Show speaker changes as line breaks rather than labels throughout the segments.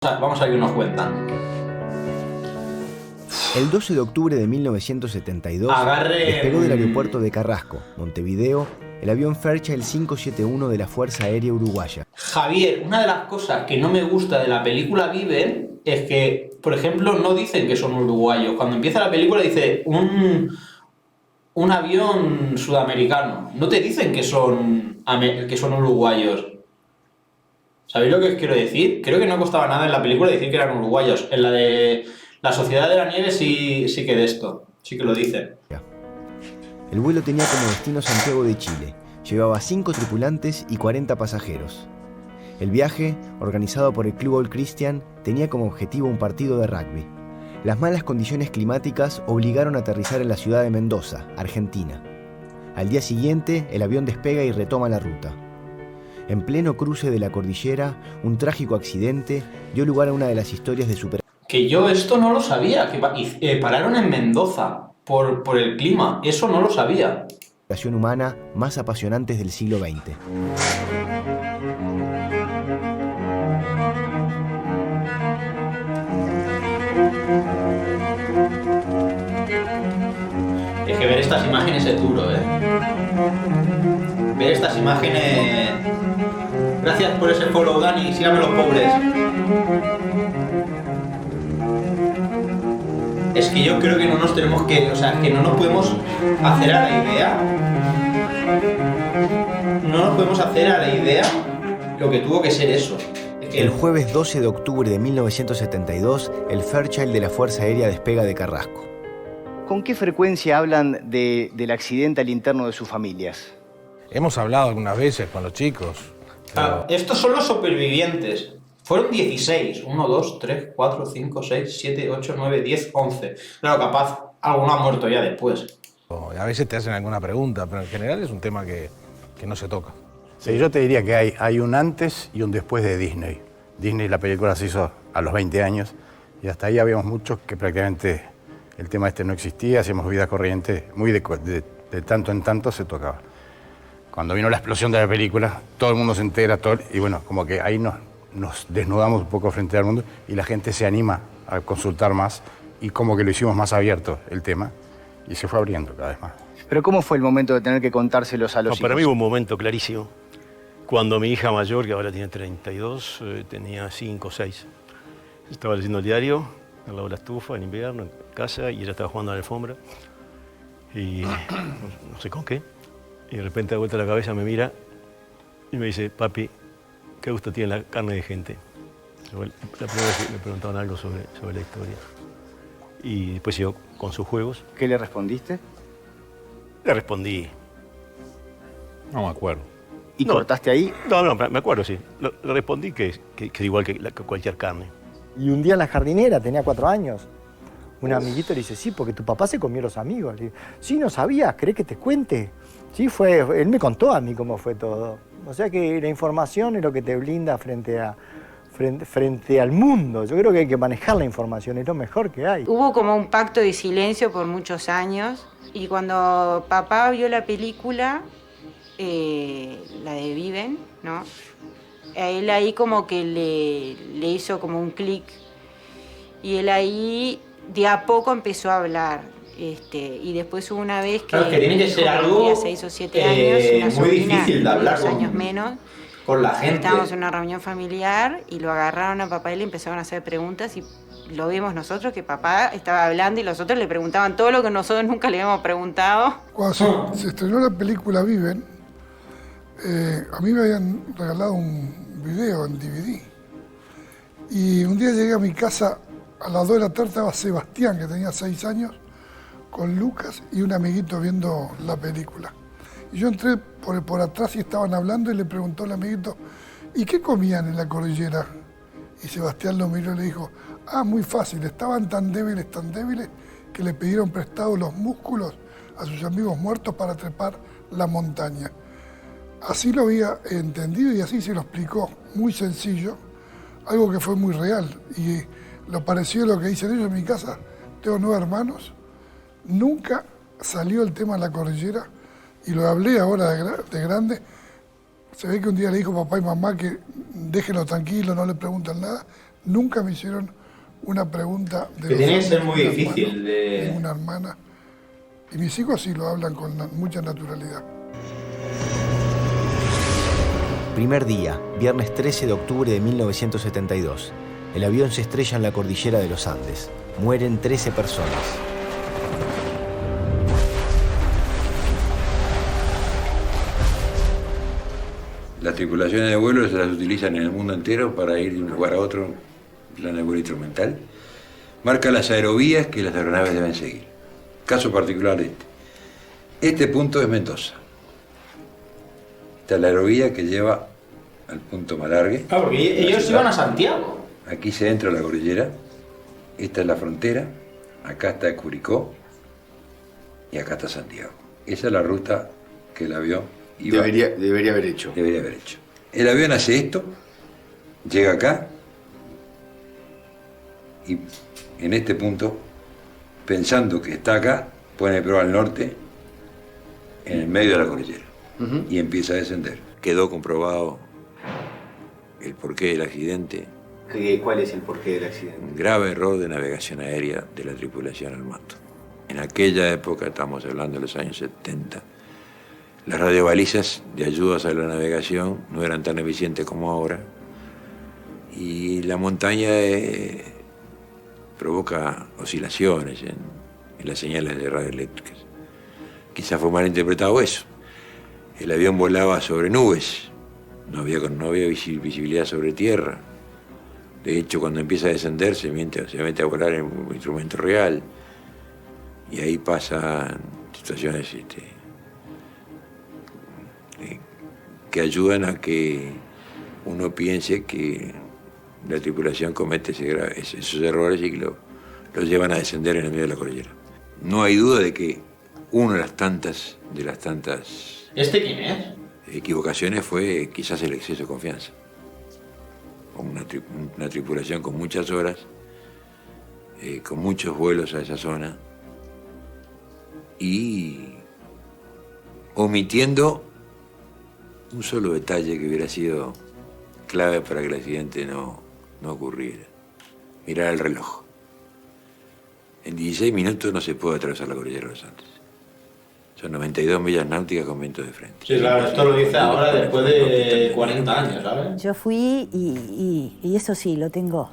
Vamos a ver qué nos cuentan.
El 12 de octubre de 1972
Agarre...
despegó del aeropuerto de Carrasco, Montevideo, el avión Fairchild 571 de la Fuerza Aérea Uruguaya.
Javier, una de las cosas que no me gusta de la película Viven es que, por ejemplo, no dicen que son uruguayos. Cuando empieza la película dice un avión sudamericano. No te dicen que son uruguayos. ¿Sabéis lo que os quiero decir? Creo que no costaba nada en la película decir que eran uruguayos. En la de La Sociedad de la Nieve sí que de esto. Sí que lo dicen.
El vuelo tenía como destino Santiago de Chile. Llevaba 5 tripulantes y 40 pasajeros. El viaje, organizado por el Club All Christian, tenía como objetivo un partido de rugby. Las malas condiciones climáticas obligaron a aterrizar en la ciudad de Mendoza, Argentina. Al día siguiente, el avión despega y retoma la ruta. En pleno cruce de la cordillera, un trágico accidente dio lugar a una de las historias de superación.
Que yo esto no lo sabía, que pararon en Mendoza por el clima. Eso no lo sabía.
Humana más apasionantes del siglo XX.
Es que ver estas imágenes es duro, ¿eh? Ver estas imágenes... Gracias por ese follow, Dani. Síganme los pobres. Es que yo creo que no nos tenemos que... O sea, que no nos podemos hacer a la idea... No nos podemos hacer a la idea lo que tuvo que ser eso.
El jueves 12 de octubre de 1972, el Fairchild de la Fuerza Aérea despega de Carrasco.
¿Con qué frecuencia hablan del accidente al interno de sus familias?
Hemos hablado algunas veces con los chicos.
Claro, estos son los supervivientes. Fueron 16. 1, 2, 3, 4, 5, 6, 7, 8, 9, 10, 11. Claro, capaz alguno ha muerto ya después.
A veces te hacen alguna pregunta, pero en general es un tema que no se toca.
Sí, yo te diría que hay un antes y un después de Disney. Disney, la película se hizo a los 20 años y hasta ahí habíamos muchos que prácticamente el tema este no existía, hacíamos vida corriente, muy de tanto en tanto se tocaba. Cuando vino la explosión de la película, todo el mundo se entera, y bueno, como que ahí nos desnudamos un poco frente al mundo y la gente se anima a consultar más y como que lo hicimos más abierto el tema y se fue abriendo cada vez más.
¿Pero cómo fue el momento de tener que contárselos a los hijos?
Para mí hubo un momento clarísimo. Cuando mi hija mayor, que ahora tiene 32, tenía 5 o 6. Estaba leyendo el diario, al lado de la estufa, en invierno, en casa, y ella estaba jugando a la alfombra. Y no sé con qué. Y de repente da vuelta la cabeza, me mira y me dice, papi, ¿qué gusto tiene la carne de gente? La primera vez que me preguntaban algo sobre la historia. Y después siguió con sus juegos.
¿Qué le respondiste?
Le respondí.
No me acuerdo.
¿Y cortaste ahí?
No, me acuerdo, sí. Le respondí que igual que cualquier carne.
Y un día en la jardinera, tenía 4 años, un amiguito le dice, sí, porque tu papá se comió los amigos. Le digo, sí, no sabías, ¿querés que te cuente? Sí, él me contó a mí cómo fue todo. O sea que la información es lo que te blinda frente al mundo. Yo creo que hay que manejar la información, es lo mejor que hay.
Hubo como un pacto de silencio por muchos años y cuando papá vio la película, la de Viven, ¿no? A él ahí como que le hizo como un clic y él ahí de a poco empezó a hablar. Y después hubo una vez que,
claro, que tiene que ser algo
tenía 6 o 7 años, una
muy difícil de hablar
2 años menos.
Con la gente.
Estábamos en una reunión familiar y lo agarraron a papá y le empezaron a hacer preguntas y lo vimos nosotros que papá estaba hablando y los otros le preguntaban todo lo que nosotros nunca le habíamos preguntado.
Cuando se estrenó la película Viven, a mí me habían regalado un video en DVD. Y un día llegué a mi casa, a las 2 de la tarde estaba Sebastián, que tenía 6 años, con Lucas y un amiguito viendo la película. Y yo entré por atrás y estaban hablando y le preguntó al amiguito, ¿y qué comían en la cordillera? Y Sebastián lo miró y le dijo, muy fácil, estaban tan débiles, que le pidieron prestado los músculos a sus amigos muertos para trepar la montaña. Así lo había entendido y así se lo explicó, muy sencillo, algo que fue muy real. Y lo parecido a lo que dicen ellos en mi casa, tengo 9 hermanos, nunca salió el tema de la cordillera y lo hablé ahora de grande. Se ve que un día le dijo papá y mamá que déjenlo tranquilo, no le preguntan nada. nunca me hicieron una pregunta de
Que tiene que ser
Andes
muy
de una
difícil
hermana,
de...
de una hermana. Y mis hijos sí lo hablan con mucha naturalidad.
Primer día, viernes 13 de octubre de 1972. El avión se estrella en la cordillera de los Andes. Mueren 13 personas.
Las tripulaciones de vuelo se las utilizan en el mundo entero para ir de un lugar a otro, plan de vuelo instrumental. Marca las aerovías que las aeronaves deben seguir. Caso particular de este. Este punto es Mendoza. Esta es la aerovía que lleva al punto Malargue.
Ah, porque ellos iban a Santiago.
Aquí se entra la cordillera. Esta es la frontera. Acá está Curicó. Y acá está Santiago. Esa es la ruta que el avión iba,
Debería haber hecho.
debería haber hecho. El avión hace esto, llega acá y en este punto, pensando que está acá, pone prueba al norte, en el medio de la cordillera, y empieza a descender. Quedó comprobado el porqué del accidente,
¿Cuál es el porqué del accidente?
un grave error de navegación aérea de la tripulación al mando. En aquella época, estamos hablando de los años 70, las radiobalizas de ayudas a la navegación no eran tan eficientes como ahora, y la montaña provoca oscilaciones en las señales de radioeléctricas. Quizás fue mal interpretado eso. El avión volaba sobre nubes, no había visibilidad sobre tierra. De hecho, cuando empieza a descender se mete a volar en un instrumento real, y ahí pasan situaciones que ayudan a que uno piense que la tripulación comete esos errores y que los llevan a descender en el medio de la cordillera. No hay duda de que una de las tantas
¿Este quién es?
equivocaciones fue quizás el exceso de confianza. Una tripulación con muchas horas, con muchos vuelos a esa zona y omitiendo un solo detalle que hubiera sido clave para que el accidente no ocurriera. Mirar el reloj. En 16 minutos no se puede atravesar la cordillera de los Andes. Son 92 millas náuticas con viento de frente.
Sí, claro, esto lo dice ahora después de 40 años, ¿sabes?
Yo fui y eso sí, lo tengo.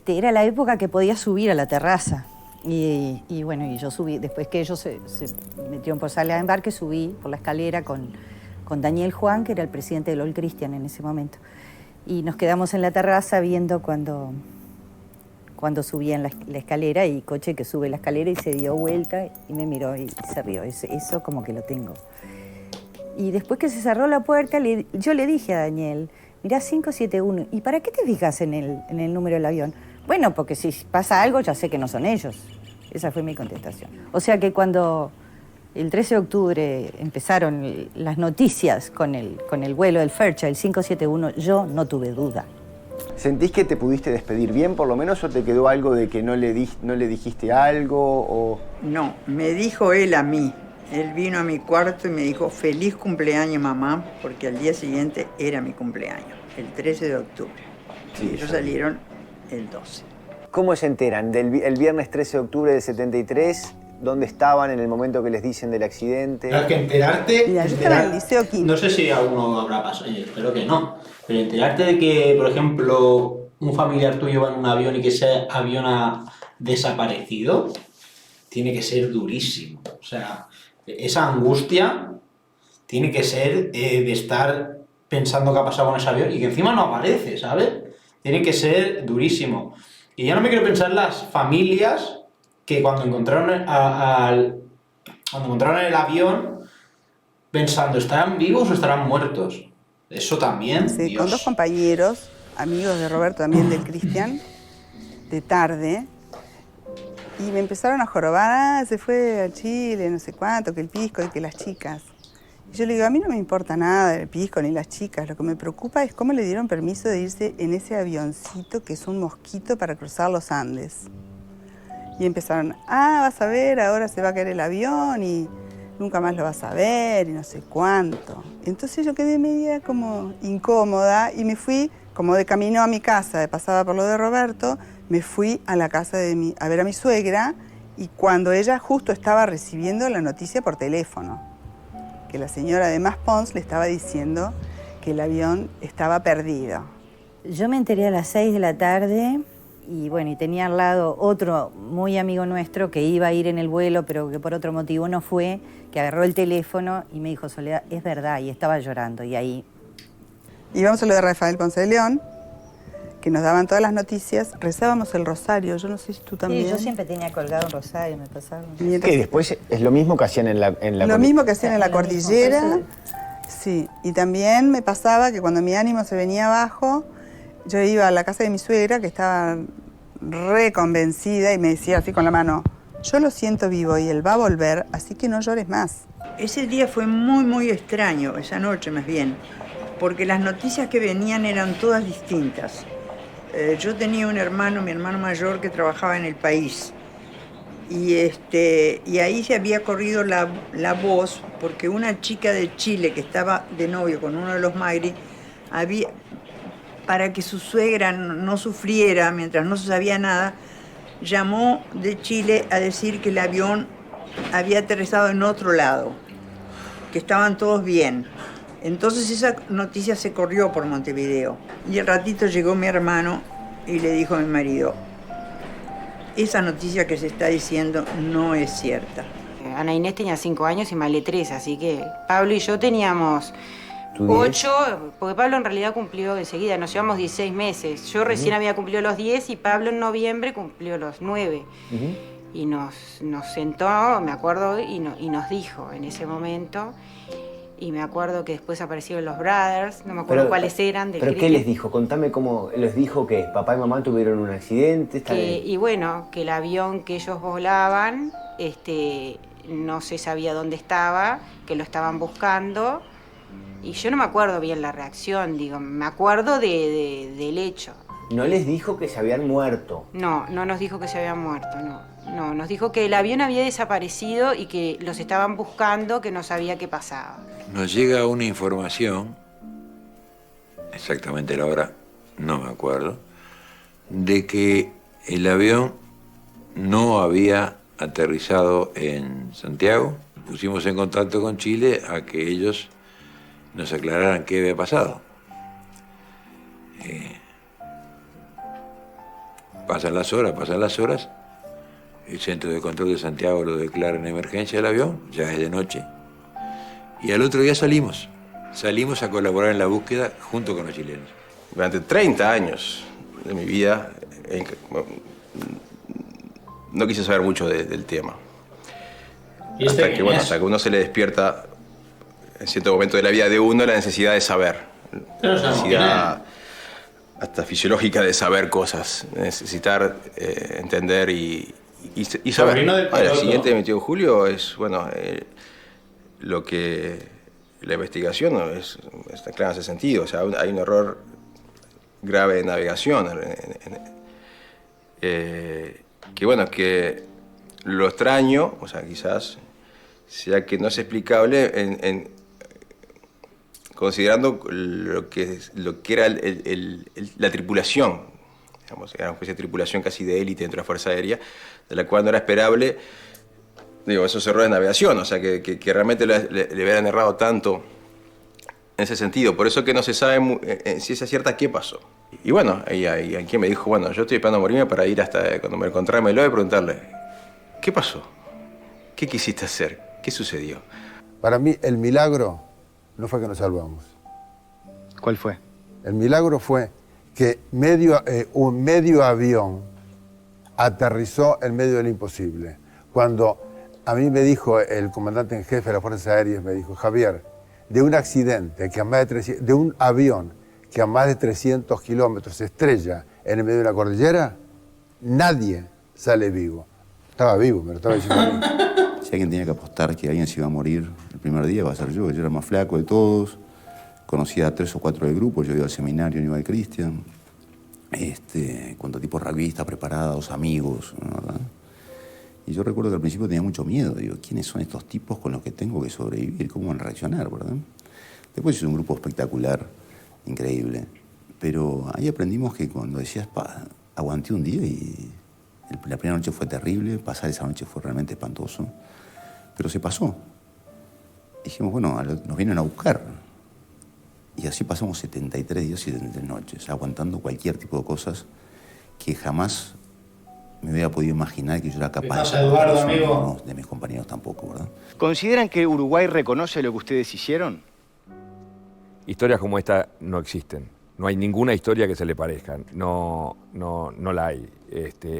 Era la época que podía subir a la terraza. Y bueno, y yo subí, después que ellos se metieron por sala de embarque, subí por la escalera con Daniel Juan, que era el presidente del All Christian en ese momento. Y nos quedamos en la terraza viendo cuando subían la escalera, y Coche que sube la escalera y se dio vuelta y me miró y se rió. Eso como que lo tengo. Y después que se cerró la puerta, yo le dije a Daniel, mirá 571, ¿y para qué te fijas en el número del avión? Bueno, porque si pasa algo ya sé que no son ellos. Esa fue mi contestación. O sea que cuando el 13 de octubre empezaron las noticias con el vuelo del Fairchild, el 571, yo no tuve duda.
¿Sentís que te pudiste despedir bien, por lo menos, o te quedó algo de que no le dijiste algo? O...
No, me dijo él a mí. Él vino a mi cuarto y me dijo, feliz cumpleaños, mamá, porque al día siguiente era mi cumpleaños, el 13 de octubre. Sí, y ellos salieron el 12.
¿Cómo se enteran? El viernes 13 de octubre del 73, ¿dónde estaban en el momento que les dicen del accidente?
Claro, que enterarte...
Mira, yo estaba en el Liceo Quinto.
No sé si a uno habrá pasado, espero que no. Pero enterarte de que, por ejemplo, un familiar tuyo va en un avión y que ese avión ha desaparecido, tiene que ser durísimo. O sea, esa angustia tiene que ser de estar pensando qué ha pasado con ese avión y que encima no aparece, ¿sabes? Tiene que ser durísimo. Y ya no me quiero pensar en las familias que cuando encontraron el avión pensando, ¿estarán vivos o estarán muertos? Eso también,
Sí,
Dios.
con dos compañeros, amigos de Roberto, también del Cristian, de tarde, y me empezaron a jorobar, se fue a Chile, no sé cuánto, que el pisco y que las chicas. Y yo le digo, a mí no me importa nada del pisco ni las chicas, lo que me preocupa es cómo le dieron permiso de irse en ese avioncito que es un mosquito para cruzar los Andes. Y empezaron, vas a ver, ahora se va a caer el avión y nunca más lo vas a ver y no sé cuánto. Entonces yo quedé media como incómoda y me fui como de camino a mi casa, pasaba por lo de Roberto, me fui a la casa a ver a mi suegra, y cuando ella justo estaba recibiendo la noticia por teléfono, que la señora de Maspons le estaba diciendo que el avión estaba perdido.
Yo me enteré a las 6 de la tarde y bueno, y tenía al lado otro muy amigo nuestro que iba a ir en el vuelo, pero que por otro motivo no fue, que agarró el teléfono y me dijo, Soledad, es verdad, y estaba llorando, y ahí...
Íbamos a lo de Rafael Ponce de León, que nos daban todas las noticias, rezábamos el rosario, yo no sé si tú también.
Sí, yo siempre tenía colgado un rosario, me pasaba.
Que después es lo mismo que hacían en la
Lo mismo que hacían en la cordillera, sí. Y también me pasaba que cuando mi ánimo se venía abajo, yo iba a la casa de mi suegra, que estaba reconvencida, y me decía así con la mano, yo lo siento vivo y él va a volver, así que no llores más.
Ese día fue muy, muy extraño, esa noche más bien, porque las noticias que venían eran todas distintas. Yo tenía un hermano, mi hermano mayor, que trabajaba en El País. Y ahí se había corrido la voz, porque una chica de Chile que estaba de novio con uno de los Magri, para que su suegra no sufriera mientras no se sabía nada, llamó de Chile a decir que el avión había aterrizado en otro lado, que estaban todos bien. Entonces esa noticia se corrió por Montevideo. Y al ratito llegó mi hermano y le dijo a mi marido, esa noticia que se está diciendo no es cierta.
Ana Inés tenía 5 años y Male 3, así que Pablo y yo teníamos 8, porque Pablo en realidad cumplió enseguida, nos llevamos 16 meses. Yo recién había cumplido los 10 y Pablo en noviembre cumplió los 9. Y nos sentó, me acuerdo, y nos dijo en ese momento... Y me acuerdo que después aparecieron los Brothers, no me acuerdo cuáles eran.
¿Pero qué les dijo? Contame cómo les dijo que papá y mamá tuvieron un accidente.
Y bueno, que el avión que ellos volaban no se sabía dónde estaba, que lo estaban buscando. Y yo no me acuerdo bien la reacción, digo, me acuerdo del hecho.
¿No les dijo que se habían muerto?
No, no nos dijo que se habían muerto, no. No, nos dijo que el avión había desaparecido y que los estaban buscando, que no sabía qué pasaba.
Nos llega una información, exactamente la hora, no me acuerdo, de que el avión no había aterrizado en Santiago. Pusimos en contacto con Chile a que ellos nos aclararan qué había pasado. Pasan las horas, el Centro de Control de Santiago lo declara en emergencia el avión, ya es de noche, y al otro día salimos a colaborar en la búsqueda junto con los chilenos.
Durante 30 años de mi vida no quise saber mucho del tema.
¿Y
hasta que uno se le despierta en cierto momento de la vida de uno la necesidad de saber. La necesidad hasta fisiológica de saber cosas, necesitar entender y saber. El siguiente de mi tío Julio es, bueno, lo que la investigación está clara en ese sentido. O sea, hay un error grave de navegación. Que bueno, que lo extraño, o sea, quizás sea que no es explicable considerando lo que era la tripulación, digamos, era una especie de tripulación casi de élite dentro de la Fuerza Aérea, de la cual no era esperable, digo, esos errores de navegación, o sea, que realmente le hubieran errado tanto en ese sentido. Por eso que no se sabe si es cierta qué pasó. Y bueno, ahí quien me dijo, bueno, yo estoy esperando a morirme para ir hasta cuando me encontré a Meloa y preguntarle, ¿qué pasó? ¿Qué quisiste hacer? ¿Qué sucedió?
Para mí, el milagro no fue que nos salvamos.
¿Cuál fue?
El milagro fue que un medio avión aterrizó en medio del imposible. Cuando a mí me dijo el comandante en jefe de las Fuerzas Aéreas, me dijo, Javier, de un accidente, de un avión que a más de 300 kilómetros se estrella en el medio de una cordillera, nadie sale vivo. Estaba vivo, me lo estaba diciendo a mí.
Si alguien tenía que apostar que alguien se iba a morir el primer día, va a ser yo. Yo era el más flaco de todos, conocía a 3 o 4 del grupo, yo iba al seminario en Ibai Cristian, cuanto tipo rugbyistas preparados, amigos, ¿verdad? Y yo recuerdo que al principio tenía mucho miedo, digo, ¿quiénes son estos tipos con los que tengo que sobrevivir? ¿Cómo van a reaccionar, verdad? Después hice un grupo espectacular, increíble, Pero ahí aprendimos que cuando decías, aguanté un día y la primera noche fue terrible, pasar esa noche fue realmente espantoso, pero se pasó. Dijimos, bueno, nos vienen a buscar. Y así pasamos 73 días y 73 noches, aguantando cualquier tipo de cosas que jamás me hubiera podido imaginar que yo era capaz de hacer.
Eduardo, amigo?
De mis compañeros tampoco, ¿verdad?
¿Consideran que Uruguay reconoce lo que ustedes hicieron?
Historias como esta no existen. No hay ninguna historia que se le parezca. No la hay.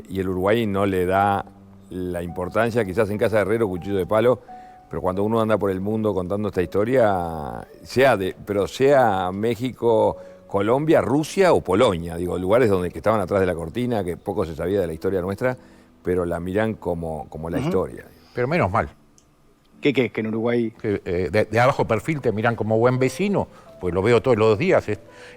Y el Uruguay no le da la importancia, quizás en Casa de Herrero, cuchillo de palo, pero cuando uno anda por el mundo contando esta historia, sea México, Colombia, Rusia o Polonia, digo, lugares que estaban atrás de la cortina, que poco se sabía de la historia nuestra, pero la miran como la historia.
Pero menos mal.
¿Qué? Que en Uruguay...
De abajo perfil te miran como buen vecino, pues lo veo todos los días.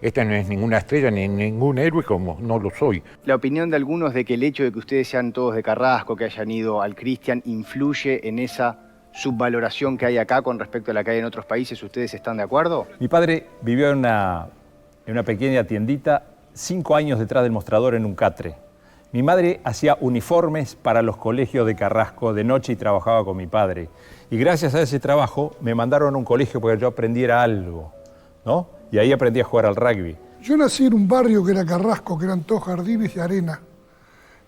Esta no es ninguna estrella ni ningún héroe, como no lo soy.
La opinión de algunos de que el hecho de que ustedes sean todos de Carrasco, que hayan ido al Cristian, influye en esa subvaloración que hay acá con respecto a la que hay en otros países. ¿Ustedes están de acuerdo?
Mi padre vivió en una pequeña tiendita 5 años detrás del mostrador en un catre. Mi madre hacía uniformes para los colegios de Carrasco de noche y trabajaba con mi padre. Y gracias a ese trabajo me mandaron a un colegio para que yo aprendiera algo, ¿no? Y ahí aprendí a jugar al rugby.
Yo nací en un barrio que era Carrasco, que eran todos jardines y arena,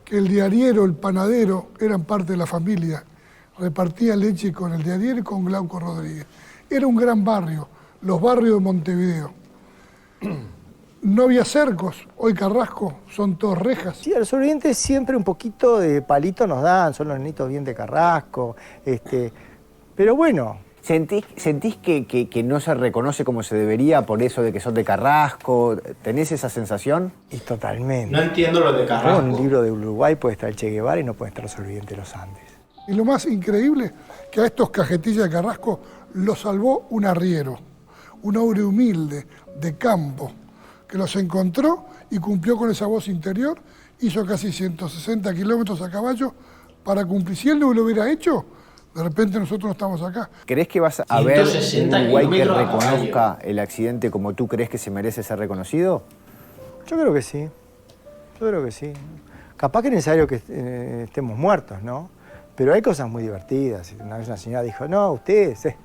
que el diariero, el panadero, eran parte de la familia. Repartía leche con el diariero y con Glauco Rodríguez. Era un gran barrio, los barrios de Montevideo. No había cercos, hoy Carrasco son todos rejas.
Sí, a los sobrevivientes siempre un poquito de palito nos dan, son los nenitos bien de Carrasco, pero bueno.
¿Sentís que no se reconoce como se debería por eso de que son de Carrasco? ¿Tenés esa sensación?
Y totalmente.
No entiendo lo de Carrasco.
En un libro de Uruguay puede estar el Che Guevara y no puede estar los sobrevivientes de los Andes.
Y lo más increíble, que a estos cajetillas de Carrasco los salvó un arriero, un hombre humilde, de campo, que los encontró y cumplió con esa voz interior, hizo casi 160 kilómetros a caballo para cumplir. Si él no lo hubiera hecho, de repente nosotros no estamos acá.
¿Crees que vas a ver un Uruguay que reconozca el accidente como tú crees que se merece ser reconocido?
Yo creo que sí. Yo creo que sí. Capaz que es necesario que estemos muertos, ¿no? Pero hay cosas muy divertidas. Una vez una señora dijo, no, ustedes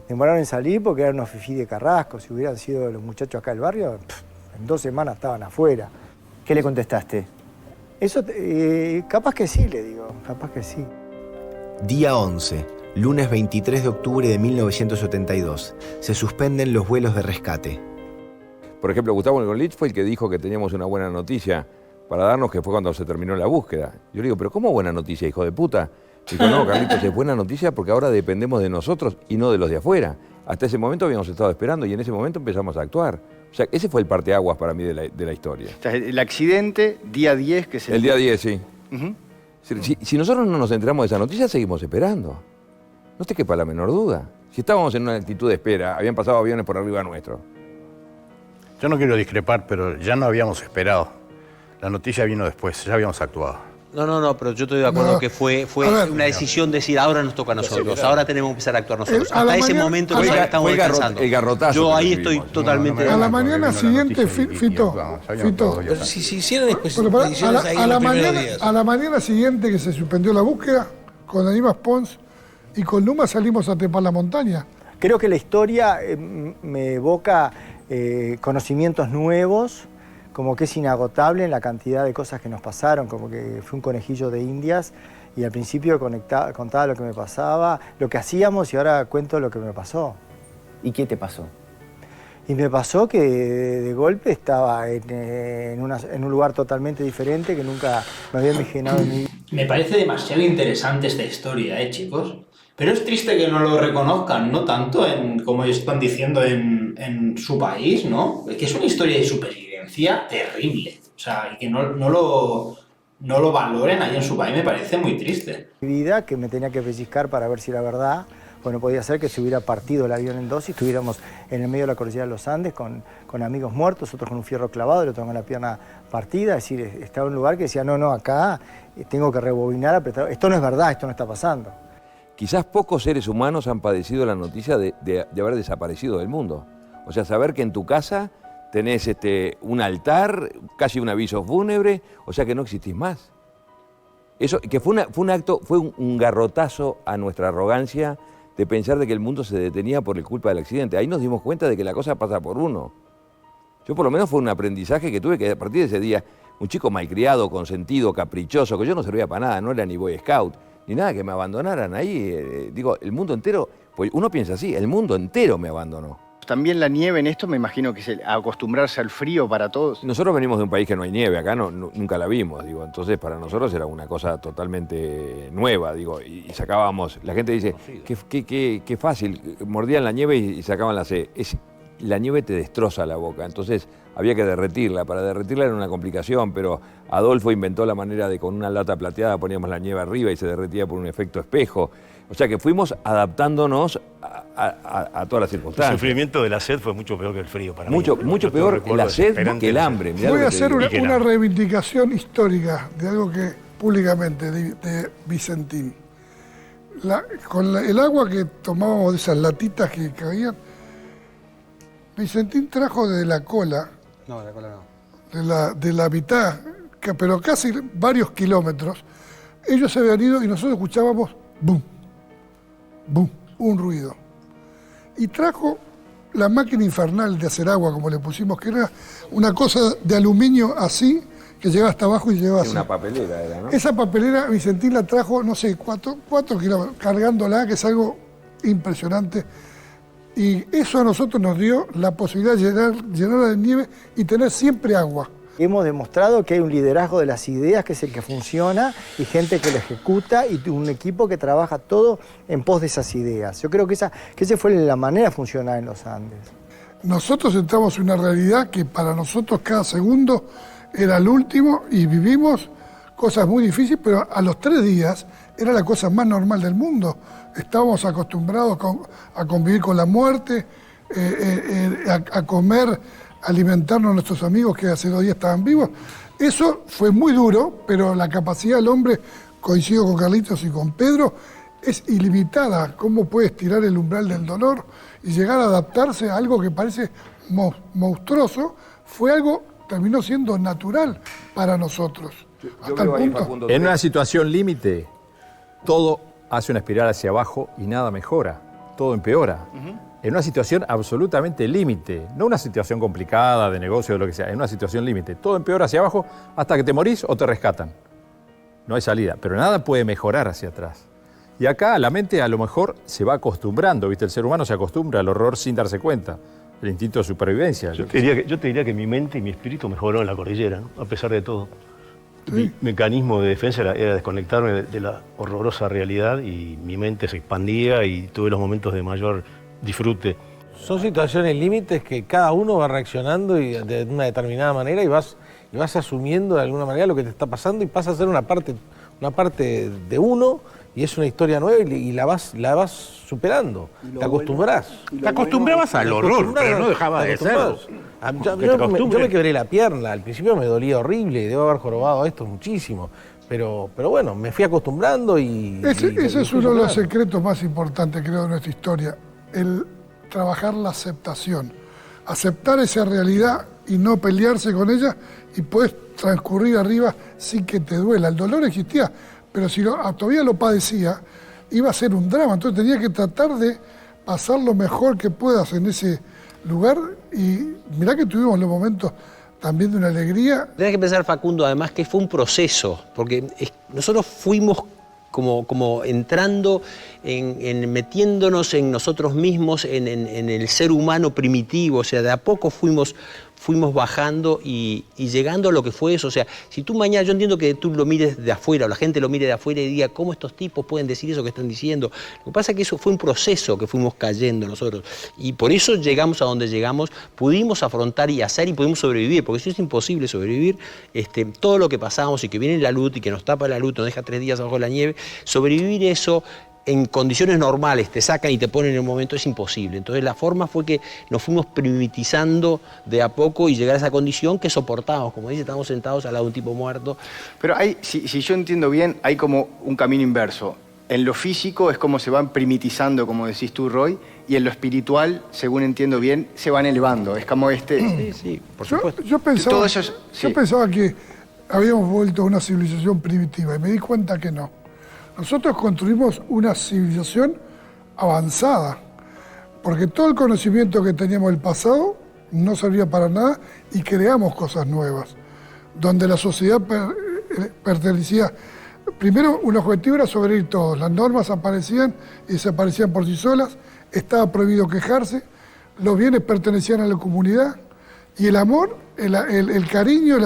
demoraron en salir porque eran unos fifí de Carrasco. Si hubieran sido los muchachos acá del barrio, en 2 semanas estaban afuera.
¿Qué le contestaste?
Eso, capaz que sí, le digo, capaz que sí.
Día 11, lunes 23 de octubre de 1972. Se suspenden los vuelos de rescate.
Por ejemplo, Gustavo Nerlich fue el que dijo que teníamos una buena noticia para darnos, que fue cuando se terminó la búsqueda. Yo le digo, ¿pero cómo buena noticia, hijo de puta? Dijo, no, Carlitos, es buena noticia porque ahora dependemos de nosotros y no de los de afuera. Hasta ese momento habíamos estado esperando y en ese momento empezamos a actuar. O sea, ese fue el parteaguas para mí de la historia.
O sea, el accidente, día 10, que es
el día 10, sí. Si nosotros no nos enteramos de esa noticia, seguimos esperando. No te quepa la menor duda. Si estábamos en una actitud de espera, habían pasado aviones por arriba nuestro.
Yo no quiero discrepar, pero ya no habíamos esperado. La noticia vino después, ya habíamos actuado.
No, pero yo estoy de acuerdo que fue una decisión de decir, ahora nos toca a nosotros, ahora tenemos que empezar a actuar nosotros. Hasta ese momento nosotros estamos descansando.
El garrotazo.
Yo ahí estoy totalmente de
A
acuerdo.
la mañana siguiente, Fito.
Si hicieran expediciones ahí
a
los primeros días.
la mañana siguiente que se suspendió la búsqueda, con Aníbal Pons y con Luma salimos a trepar la montaña.
Creo que la historia me evoca conocimientos nuevos, como que es inagotable en la cantidad de cosas que nos pasaron, como que fue un conejillo de Indias y al principio contaba lo que me pasaba, lo que hacíamos y ahora cuento lo que me pasó.
¿Y qué te pasó?
Y me pasó que de golpe estaba en un lugar totalmente diferente que nunca me había imaginado en mi vida.
Me parece demasiado interesante esta historia, chicos. Pero es triste que no lo reconozcan, no tanto como están diciendo en su país, ¿no? Que es una historia de supervivencia terrible. O sea, y que no lo valoren ahí en su país me parece muy triste.
Mi vida, que me tenía que pellizcar para ver si era verdad. Bueno, podía ser que se hubiera partido el avión en dos y estuviéramos en el medio de la cordillera de los Andes con amigos muertos, otros con un fierro clavado, el otro con la pierna partida. Es decir, estaba en un lugar que decía, no, acá tengo que rebobinar, apretar. Esto no es verdad, esto no está pasando.
Quizás pocos seres humanos han padecido la noticia de haber desaparecido del mundo. O sea, saber que en tu casa tenés un altar, casi un aviso fúnebre, o sea que no existís más. Eso, que fue un acto, fue un garrotazo a nuestra arrogancia de pensar de que el mundo se detenía por culpa del accidente. Ahí nos dimos cuenta de que la cosa pasa por uno. Yo por lo menos fue un aprendizaje que tuve que a partir de ese día, un chico malcriado, consentido, caprichoso, que yo no servía para nada, no era ni Boy Scout, ni nada, que me abandonaran ahí. Digo, el mundo entero, pues uno piensa así, el mundo entero me abandonó.
También la nieve en esto, me imagino que es acostumbrarse al frío para todos.
Nosotros venimos de un país que no hay nieve, acá nunca la vimos, digo, entonces para nosotros era una cosa totalmente nueva, digo, y sacábamos, la gente dice, qué fácil, mordían la nieve y sacaban la sed. La nieve te destroza la boca, entonces había que derretirla. Para derretirla era una complicación, pero Adolfo inventó la manera de con una lata plateada poníamos la nieve arriba y se derretía por un efecto espejo. O sea que fuimos adaptándonos a todas las circunstancias.
El sufrimiento de la sed fue mucho peor que el frío para
mí. Mucho peor la sed que el hambre.
Voy a hacer una reivindicación histórica de algo que públicamente, de Vicentín. El agua que tomábamos de esas latitas que caían, Vicentín trajo de la cola.
No, de la cola no.
De la mitad, pero casi varios kilómetros. Ellos se habían ido y nosotros escuchábamos boom, boom, un ruido. Y trajo la máquina infernal de hacer agua, como le pusimos, que era una cosa de aluminio así, que llegaba hasta abajo y llegaba así.
Una papelera era, ¿no?
Esa papelera Vicentín la trajo, no sé, 4 kilómetros, cargándola, que es algo impresionante. Y eso a nosotros nos dio la posibilidad de llenarla de nieve y tener siempre agua.
Hemos demostrado que hay un liderazgo de las ideas que es el que funciona y gente que lo ejecuta y un equipo que trabaja todo en pos de esas ideas. Yo creo que esa fue la manera de funcionar en los Andes.
Nosotros entramos en una realidad que para nosotros cada segundo era el último y vivimos cosas muy difíciles, pero a los 3 días era la cosa más normal del mundo. Estábamos acostumbrados a convivir con la muerte, a comer, alimentarnos a nuestros amigos que hace 2 días estaban vivos. Eso fue muy duro, pero la capacidad del hombre, coincido con Carlitos y con Pedro, es ilimitada. ¿Cómo puede estirar el umbral del dolor y llegar a adaptarse a algo que parece monstruoso? Fue algo, terminó siendo natural para nosotros. Hasta el punto.
En una situación límite, todo hace una espiral hacia abajo y nada mejora, todo empeora. En una situación absolutamente límite, no una situación complicada de negocio o lo que sea, en una situación límite, todo empeora hacia abajo hasta que te morís o te rescatan. No hay salida, pero nada puede mejorar hacia atrás. Y acá la mente a lo mejor se va acostumbrando, ¿viste? El ser humano se acostumbra al horror sin darse cuenta, el instinto de supervivencia.
Yo te diría que mi mente y mi espíritu mejoró en la cordillera, ¿no? A pesar de todo.
Sí.
Mi mecanismo de defensa era desconectarme de la horrorosa realidad y mi mente se expandía y tuve los momentos de mayor disfrute.
Son situaciones límites que cada uno va reaccionando y de una determinada manera y vas asumiendo de alguna manera lo que te está pasando y pasa a ser una parte de uno y es una historia nueva y la vas superando, te acostumbras.
Te acostumbrabas al horror, pero no dejaba de serlo.
Yo me quebré la pierna, al principio me dolía horrible y debo haber jorobado esto muchísimo. Pero bueno, me fui acostumbrando y...
Ese es uno de los secretos más importantes, creo, de nuestra historia. El trabajar la aceptación. Aceptar esa realidad y no pelearse con ella y puedes transcurrir arriba sin que te duela. El dolor existía, pero si todavía lo padecía, iba a ser un drama. Entonces tenía que tratar de pasar lo mejor que puedas en ese lugar y mirá que tuvimos los momentos también de una alegría.
Tenés que pensar, Facundo, además que fue un proceso, porque nosotros fuimos como entrando, metiéndonos en nosotros mismos, en el ser humano primitivo, o sea, de a poco fuimos bajando y llegando a lo que fue eso. O sea, si tú mañana, yo entiendo que tú lo mires de afuera, o la gente lo mire de afuera y diga, ¿cómo estos tipos pueden decir eso que están diciendo? Lo que pasa es que eso fue un proceso que fuimos cayendo nosotros. Y por eso llegamos a donde llegamos, pudimos afrontar y hacer y pudimos sobrevivir, porque si es imposible sobrevivir, todo lo que pasamos y que viene la luz y que nos tapa la luz, nos deja 3 días abajo de la nieve, sobrevivir eso en condiciones normales, te sacan y te ponen en un momento, es imposible. Entonces la forma fue que nos fuimos primitizando de a poco y llegar a esa condición que soportábamos. Como dice, estábamos sentados al lado de un tipo muerto.
Pero si yo entiendo bien, hay como un camino inverso. en lo físico es como se van primitizando, como decís tú, Roy, y en lo espiritual, según entiendo bien, se van elevando. Es como
Sí, sí, por supuesto.
Yo pensaba,
Todo eso es- sí.
yo pensaba que habíamos vuelto a una civilización primitiva y me di cuenta que no. Nosotros construimos una civilización avanzada, porque todo el conocimiento que teníamos del pasado no servía para nada y creamos cosas nuevas, donde la sociedad pertenecía. Primero, un objetivo era sobrevivir todos. Las normas aparecían y desaparecían por sí solas. Estaba prohibido quejarse. Los bienes pertenecían a la comunidad. Y el amor, el cariño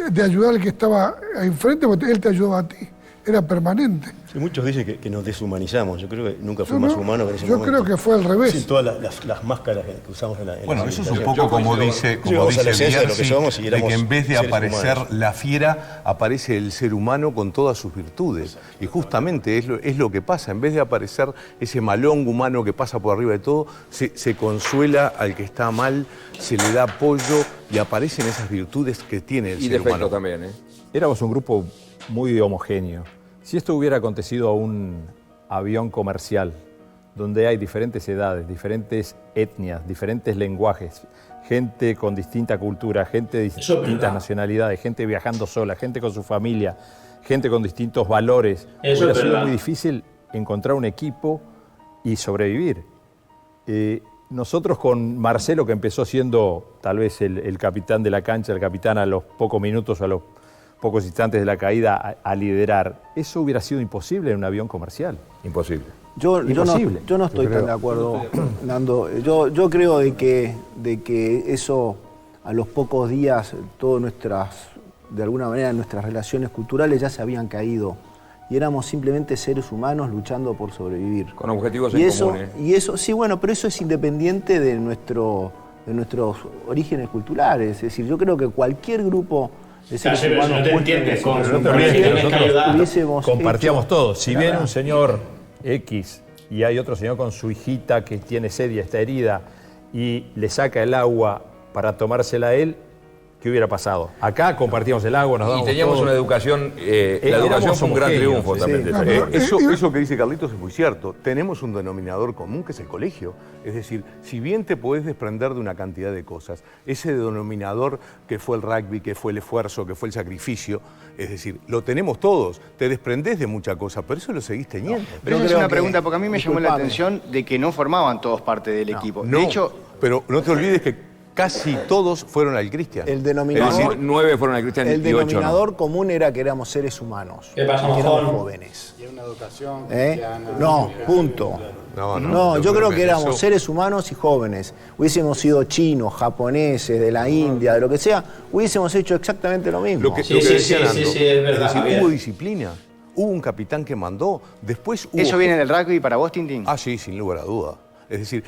de ayudar al que estaba enfrente, porque él te ayudaba a ti. Era permanente.
Sí, muchos dicen que nos deshumanizamos. Yo creo que nunca fue
Yo
más
no,
humano que en ese
yo
momento.
creo que fue al revés.
Sin todas las máscaras que usamos en la
Bueno,
la
eso es un
civilización.
poco como dice
Llegamos a la esencia de lo que
Bierzi,
somos y
de
éramos
que en vez de
seres
aparecer
humanos.
la fiera, aparece el ser humano con todas sus virtudes. Y justamente es lo que pasa. En vez de aparecer ese malón humano que pasa por arriba de todo, se consuela al que está mal, se le da apoyo y aparecen esas virtudes que tiene el
Y
ser
defectos
humano.
también, ¿eh?
Éramos un grupo muy homogéneo. Si esto hubiera acontecido a un avión comercial, donde hay diferentes edades, diferentes etnias, diferentes lenguajes, gente con distinta cultura, gente de distintas nacionalidades, gente viajando sola, gente con su familia, gente con distintos valores,
Eso
hubiera
es
sido
verdad.
muy difícil encontrar un equipo y sobrevivir. Nosotros con Marcelo, que empezó siendo tal vez el capitán de la cancha, el capitán a los pocos minutos, a los pocos instantes de la caída, a liderar, eso hubiera sido imposible en un avión comercial.
Imposible.
Yo no estoy tan de acuerdo, Nando. Yo creo de que eso, a los pocos días, todas de alguna manera, nuestras relaciones culturales ya se habían caído. Y éramos simplemente seres humanos luchando por sobrevivir.
Con objetivos
y
en
eso,
común, ¿eh?
Y eso, sí, bueno, pero eso es independiente de nuestros orígenes culturales. Es decir, yo creo que cualquier grupo de seres
Claro, pero
humanos
no te
puestos
entiendes,
en
con
ese
su
momento,
corriente,
nosotros hubiésemos
Compartíamos
hecho-
todo. Si viene
Claro.
un señor X y hay otro señor con su hijita que tiene sed y está herida y le saca el agua para tomársela a él, ¿qué hubiera pasado? Acá compartíamos el agua, nos
Y
dábamos
teníamos
todo.
una educación, la educación fue un gran
homogéneos,
triunfo
sí,
también.
sí.
de esa época.
Eso que dice Carlitos es muy cierto. Tenemos un denominador común que es el colegio. Es decir, si bien te podés desprender de una cantidad de cosas, ese denominador que fue el rugby, que fue el esfuerzo, que fue el sacrificio, es decir, lo tenemos todos. Te desprendés de mucha cosa, pero eso lo seguís teniendo.
Pero esa es una pregunta, porque a mí me llamó la atención de que no formaban todos parte del equipo.
No,
De hecho,
pero no te olvides que casi todos fueron al Cristian.
El denominador,
Es decir,
9 fueron al Cristian
el
y 8 no.
denominador común era que éramos seres humanos.
¿Qué pasa,
y que éramos
mojón?
jóvenes.
Y una educación
No, punto. No, yo creo que éramos seres humanos y jóvenes. Hubiésemos sido chinos, japoneses, de la India, de lo que sea, hubiésemos hecho exactamente lo mismo.
Lo que decía Nando, es decir, hubo disciplina, hubo un capitán que mandó, después hubo...
¿eso viene del rugby para vos, Tintín?
Ah, sí, sin lugar a duda. Es decir,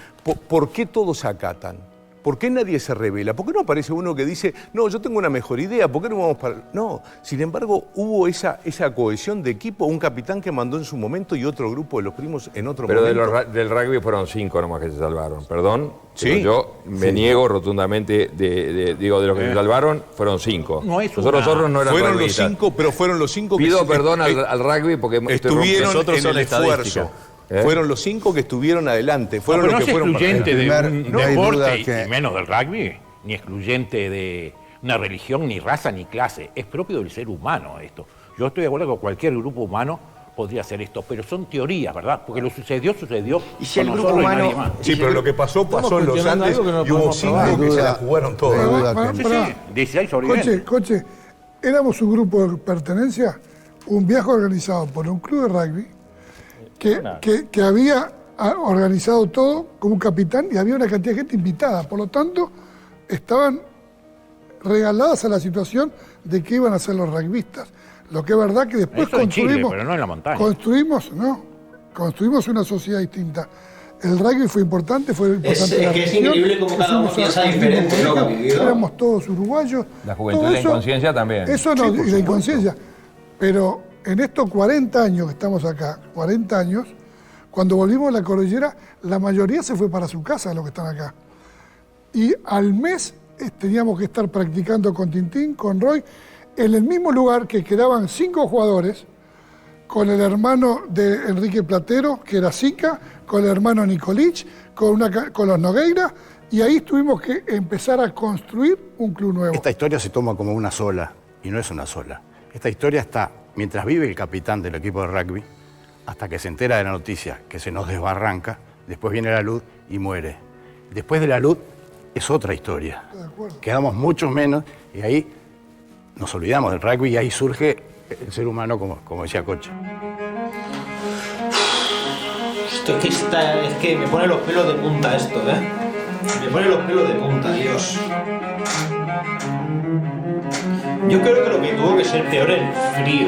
¿por qué todos se acatan? ¿Por qué nadie se revela? ¿Por qué no aparece uno que dice, no, yo tengo una mejor idea, ¿por qué no vamos para...? No, sin embargo, hubo esa cohesión de equipo, un capitán que mandó en su momento y otro grupo de los primos en otro
Pero
momento.
del rugby fueron 5 nomás que se salvaron, perdón.
Sí.
Pero yo me niego rotundamente, de los que se salvaron, fueron 5.
No es
Nosotros
una-
otros no eran
Fueron los
rugbyistas.
5, pero fueron los 5 que...
Pido perdón al rugby porque
estuvieron
nosotros
en
son
el
estadística.
esfuerzo. Fueron los 5 que estuvieron adelante. Fueron
pero
los
no
que
es
fueron
excluyente de
para-
un
no hay duda
deporte,
que-
y menos del rugby, ni excluyente de una religión, ni raza, ni clase. Es propio del ser humano esto. Yo estoy de acuerdo que cualquier grupo humano podría hacer esto, pero son teorías, ¿verdad? Porque lo sucedió.
Y si el
con
grupo
nosotros y
humano-
nadie más.
Sí, pero lo que pasó en los
cuestionando
Andes
algo que no
y hubo
podemos
5
probar.
que se la jugaron todas.
Sí, sí, 16 sobrevivientes.
Coche, éramos un grupo de pertenencia, un viaje organizado por un club de rugby que había organizado todo como un capitán y había una cantidad de gente invitada. Por lo tanto, estaban regaladas a la situación de que iban a ser los rugbyistas. Lo que es verdad que después
Eso en Chile,
construimos,
pero no en la montaña.
construimos una sociedad distinta. El rugby fue importante, fue importante
Es
la
que es
región,
increíble cómo cada uno
pusimos
piensa
a-
diferente, ¿no? Que ha vivido.
Éramos todos uruguayos.
La juventud
todo
y la
eso-
inconsciencia también.
Eso no,
Sí, por
y la
supuesto.
inconsciencia. Pero en estos 40 años que estamos acá, 40 años, cuando volvimos a la cordillera, la mayoría se fue para su casa de los que están acá. Y al mes teníamos que estar practicando con Tintín, con Roy, en el mismo lugar que quedaban 5 jugadores, con el hermano de Enrique Platero, que era Sica, con el hermano Nicolich, con los Nogueira, y ahí tuvimos que empezar a construir un club nuevo.
Esta historia se toma como una sola, y no es una sola. Esta historia está, mientras vive el capitán del equipo de rugby, hasta que se entera de la noticia, que se nos desbarranca, después viene la luz y muere. Después de la luz es otra historia. Quedamos muchos menos y ahí nos olvidamos del rugby y ahí surge el ser humano, como decía Cocha.
Esto es que me pone los pelos de punta esto, ¿eh? Me pone los pelos de punta, Dios. Yo creo que lo que tuvo que ser peor el frío.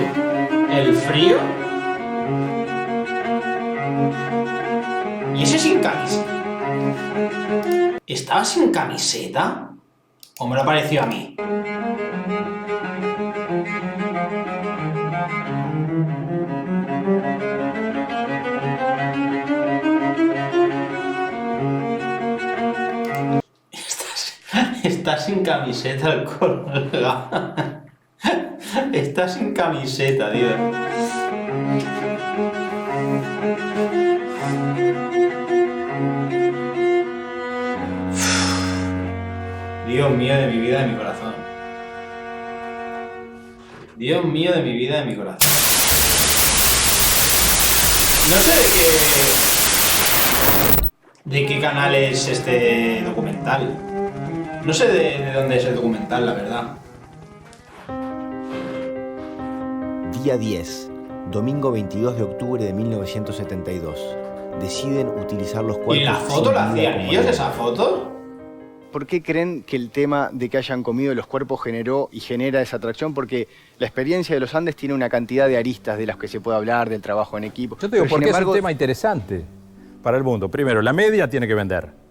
El frío. Y ese sin camiseta. ¿Estaba sin camiseta? ¿O me lo pareció a mí? Está sin camiseta el colega. Está sin camiseta, Dios. Dios mío de mi vida, de mi corazón. Dios mío de mi vida, de mi corazón. No sé de qué canal es este documental. No sé de dónde es el documental, la verdad.
Día 10, domingo 22 de octubre de 1972. Deciden utilizar los cuerpos.
¿Y la foto la hacían ellos, esa foto?
¿Por qué creen que el tema de que hayan comido los cuerpos generó y genera esa atracción? Porque la experiencia de los Andes tiene una cantidad de aristas de las que se puede hablar, del trabajo en equipo.
Yo te digo, porque es un tema interesante para el mundo. Primero, la media tiene que vender.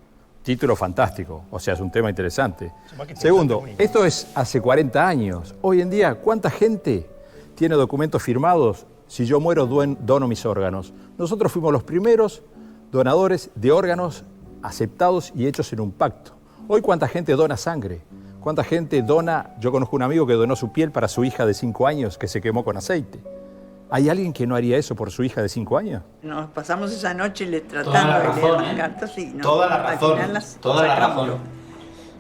Título fantástico, o sea, es un tema interesante. Segundo, esto es hace 40 años. Hoy en día, ¿cuánta gente tiene documentos firmados? Si yo muero, dono mis órganos. Nosotros fuimos los primeros donadores de órganos aceptados y hechos en un pacto. Hoy, ¿cuánta gente dona sangre? ¿Cuánta gente dona? Yo conozco un amigo que donó su piel para su hija de 5 años que se quemó con aceite. ¿Hay alguien que no haría eso por su hija de 5 años?
Nos pasamos esa noche tratando de leer las cartas y no,
toda la razón,
al final las
toda la
sacamos.
razón.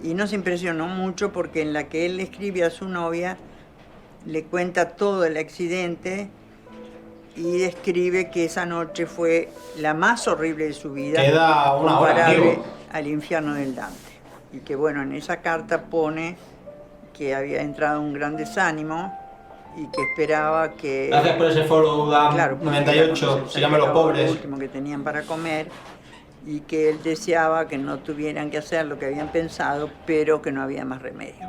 Y nos impresionó mucho porque en la que él le escribe a su novia, le cuenta todo el accidente y describe que esa noche fue la más horrible de su vida.
Queda una hora,
comparable
amigo.
al infierno del Dante. Y que bueno, en esa carta pone que había entrado un gran desánimo y que esperaba que...
Gracias por ese follow, Dan.
Claro,
98, se llaman los pobres.
Lo último que tenían para comer y que él deseaba que no tuvieran que hacer lo que habían pensado, pero que no había más remedio.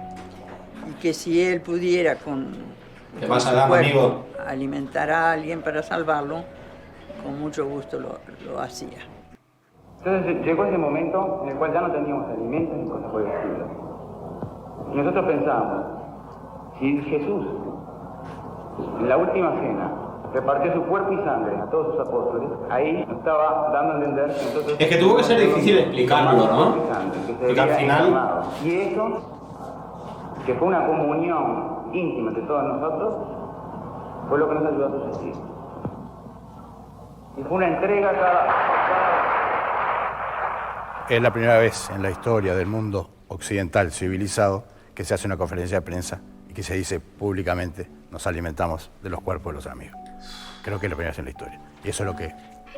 Y que si él pudiera con
pasa,
su
Dan,
cuerpo
amigo?
alimentar a alguien para salvarlo, con mucho gusto lo hacía.
Entonces llegó ese momento en el cual ya no teníamos alimentos ni cosas por el estilo. Y nosotros pensábamos, si Jesús en la última cena repartió su cuerpo y sangre a todos sus apóstoles, ahí estaba dando a entender que nosotros...
Es que tuvo que ser difícil explicarlo, ¿no? Porque al final...
Y eso, que fue una comunión íntima de todos nosotros, fue lo que nos ayudó a subsistir. Y fue una entrega cada...
Es la primera vez en la historia del mundo occidental civilizado que se hace una conferencia de prensa y que se dice públicamente: nos alimentamos de los cuerpos de los amigos. Creo que es la primera vez en la historia. Y eso es lo que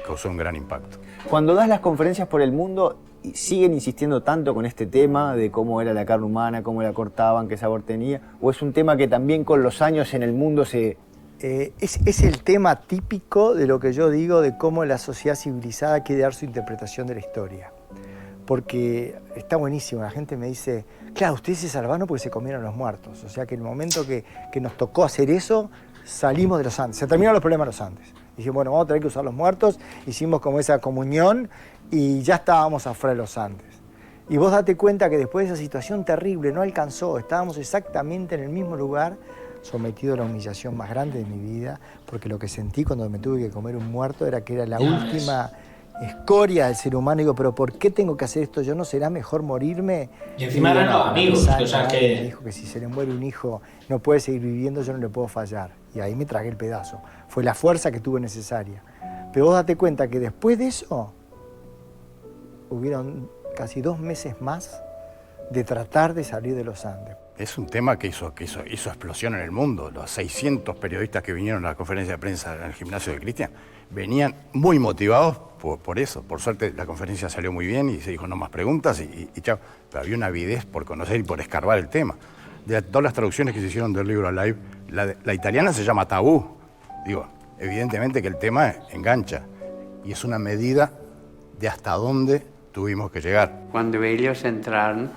causó un gran impacto.
Cuando das las conferencias por el mundo, ¿siguen insistiendo tanto con este tema de cómo era la carne humana, cómo la cortaban, qué sabor tenía? ¿O es un tema que también con los años en el mundo se...?
Es el tema típico de lo que yo digo de cómo la sociedad civilizada quiere dar su interpretación de la historia. Porque está buenísimo, la gente me dice, claro, ustedes se salvaron porque se comieron los muertos. O sea que en el momento que nos tocó hacer eso, salimos de los Andes. Se terminaron los problemas de los Andes. Dijimos, bueno, vamos a tener que usar los muertos. Hicimos como esa comunión y ya estábamos afuera de los Andes. Y vos date cuenta que después de esa situación terrible no alcanzó. Estábamos exactamente en el mismo lugar, sometido a la humillación más grande de mi vida, porque lo que sentí cuando me tuve que comer un muerto era que era la última escoria del ser humano. Digo, pero ¿por qué tengo que hacer esto? ¿Yo no será mejor morirme?
Y encima eran los amigos, o sea que...
Me dijo que si se le muere un hijo no puede seguir viviendo, yo no le puedo fallar. Y ahí me tragué el pedazo. Fue la fuerza que tuve necesaria. Pero vos date cuenta que después de eso hubieron casi 2 meses más de tratar de salir de los Andes.
Es un tema que hizo explosión en el mundo. Los 600 periodistas que vinieron a la conferencia de prensa en el gimnasio de Cristian venían muy motivados por eso. Por suerte la conferencia salió muy bien y se dijo no más preguntas y chao. Pero había una avidez por conocer y por escarbar el tema. De todas las traducciones que se hicieron del libro Alive, la italiana se llama Tabú. Digo, evidentemente que el tema engancha y es una medida de hasta dónde tuvimos que llegar.
Cuando ellos entraron,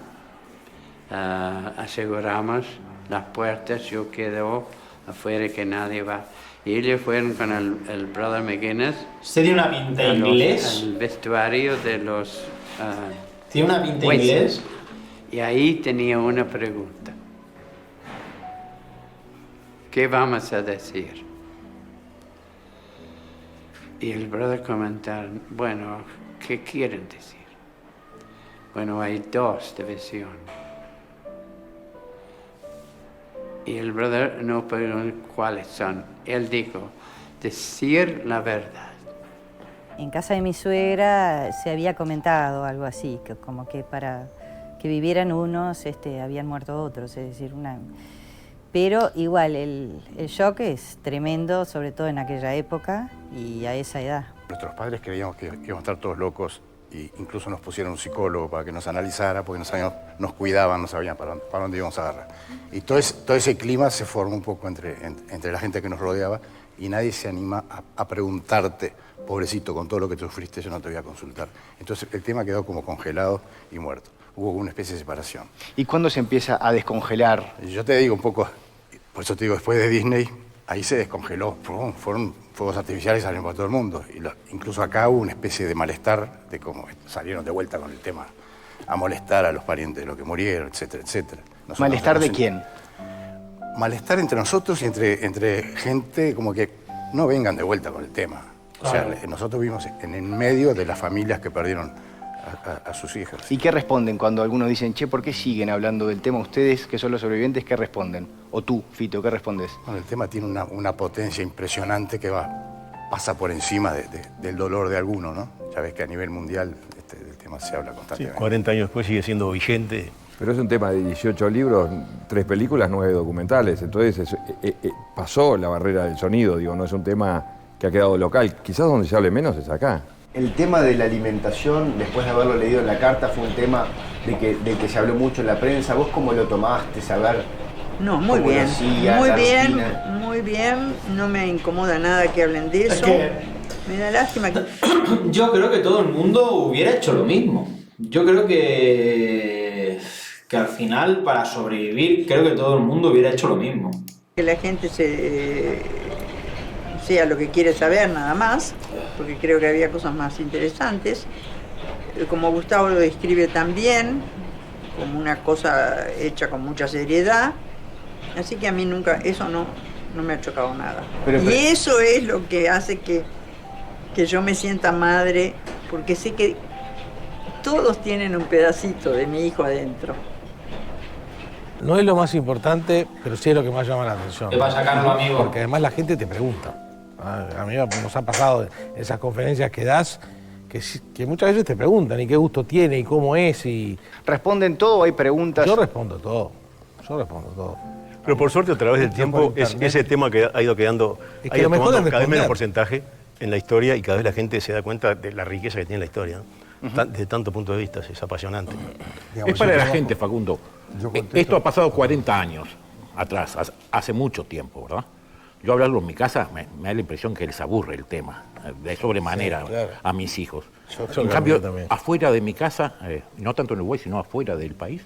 aseguramos las puertas, yo quedo afuera que nadie va. Y ellos fueron con el brother McGuinness.
¿Se dio una pinta inglés?
El vestuario de los...
¿Tiene una pinta inglés?
Y ahí tenía una pregunta. ¿Qué vamos a decir? Y el brother comentaron, bueno, ¿qué quieren decir? Bueno, hay 2 divisiones. Y el brother no preguntó cuáles son. Él dijo, decir la verdad.
En casa de mi suegra se había comentado algo así, que como que para que vivieran unos habían muerto otros, es decir, Pero igual, el shock es tremendo, sobre todo en aquella época y a esa edad.
Nuestros padres creíamos que íbamos a estar todos locos e incluso nos pusieron un psicólogo para que nos analizara, porque nos cuidaban, no sabían para dónde íbamos a agarrar. Y todo ese clima se formó un poco entre la gente que nos rodeaba y nadie se anima a preguntarte, pobrecito, con todo lo que te sufriste, yo no te voy a consultar. Entonces el tema quedó como congelado y muerto. Hubo una especie de separación.
¿Y cuándo se empieza a descongelar?
Yo te digo un poco, por eso te digo, después de Disney, ahí se descongeló. Fueron fuegos artificiales, salieron por todo el mundo. Incluso acá hubo una especie de malestar, de cómo salieron de vuelta con el tema, a molestar a los parientes de los que murieron, etcétera, etcétera.
¿Malestar de quién?
Malestar entre nosotros y entre gente como que no vengan de vuelta con el tema. O sea, nosotros vivimos en el medio de las familias que perdieron a sus hijas.
¿Y qué responden cuando algunos dicen, che, ¿por qué siguen hablando del tema ustedes, que son los sobrevivientes? ¿Qué responden? O tú, Fito, ¿qué respondes?
Bueno, el tema tiene una potencia impresionante que pasa por encima del dolor de alguno, ¿no? Ya ves que a nivel mundial el tema se habla constantemente.
Sí, 40 años después sigue siendo vigente.
Pero es un tema de 18 libros, 3 películas, 9 documentales. Entonces pasó la barrera del sonido, digo, no es un tema que ha quedado local. Quizás donde se hable menos es acá.
El tema de la alimentación, después de haberlo leído en la carta, fue un tema del que se habló mucho en la prensa. ¿Vos cómo lo tomaste? Saber
No, muy
cómo
bien,
lo hacía,
muy
la
bien,
rutina.
muy bien. No me incomoda nada que hablen de eso. Me da lástima que...
Yo creo que todo el mundo hubiera hecho lo mismo. Yo creo que al final, para sobrevivir, creo que todo el mundo hubiera hecho lo mismo.
Que la gente sea lo que quiere saber nada más, porque creo que había cosas más interesantes. Como Gustavo lo describe también, como una cosa hecha con mucha seriedad. Así que a mí nunca, eso no me ha chocado nada. Y eso es lo que hace que yo me sienta madre, porque sé que todos tienen un pedacito de mi hijo adentro.
No es lo más importante, pero sí es lo que más llama la atención.
¿Qué pasa, Carlos, amigo?
Porque además la gente te pregunta. A mí nos ha pasado esas conferencias que das, que muchas veces te preguntan y qué gusto tiene y cómo es. Y
¿responden todo o hay preguntas?
Yo respondo todo.
Pero por suerte, a través del tiempo, ese tema que ha ido quedando,
Es
ha
que
ido
lo mejor
tomando
es
cada vez menos
responder.
porcentaje en la historia y cada vez la gente se da cuenta de la riqueza que tiene la historia, ¿no? Desde tanto punto de vista, es apasionante.
Es para la gente, Facundo. Esto ha pasado 40 años atrás, hace mucho tiempo, ¿verdad? Yo hablarlo en mi casa, me da la impresión que les aburre el tema, de sobremanera,
Sí, claro.
a mis hijos.
Yo
En cambio,
también.
afuera de mi casa, no tanto en Uruguay, sino afuera del país,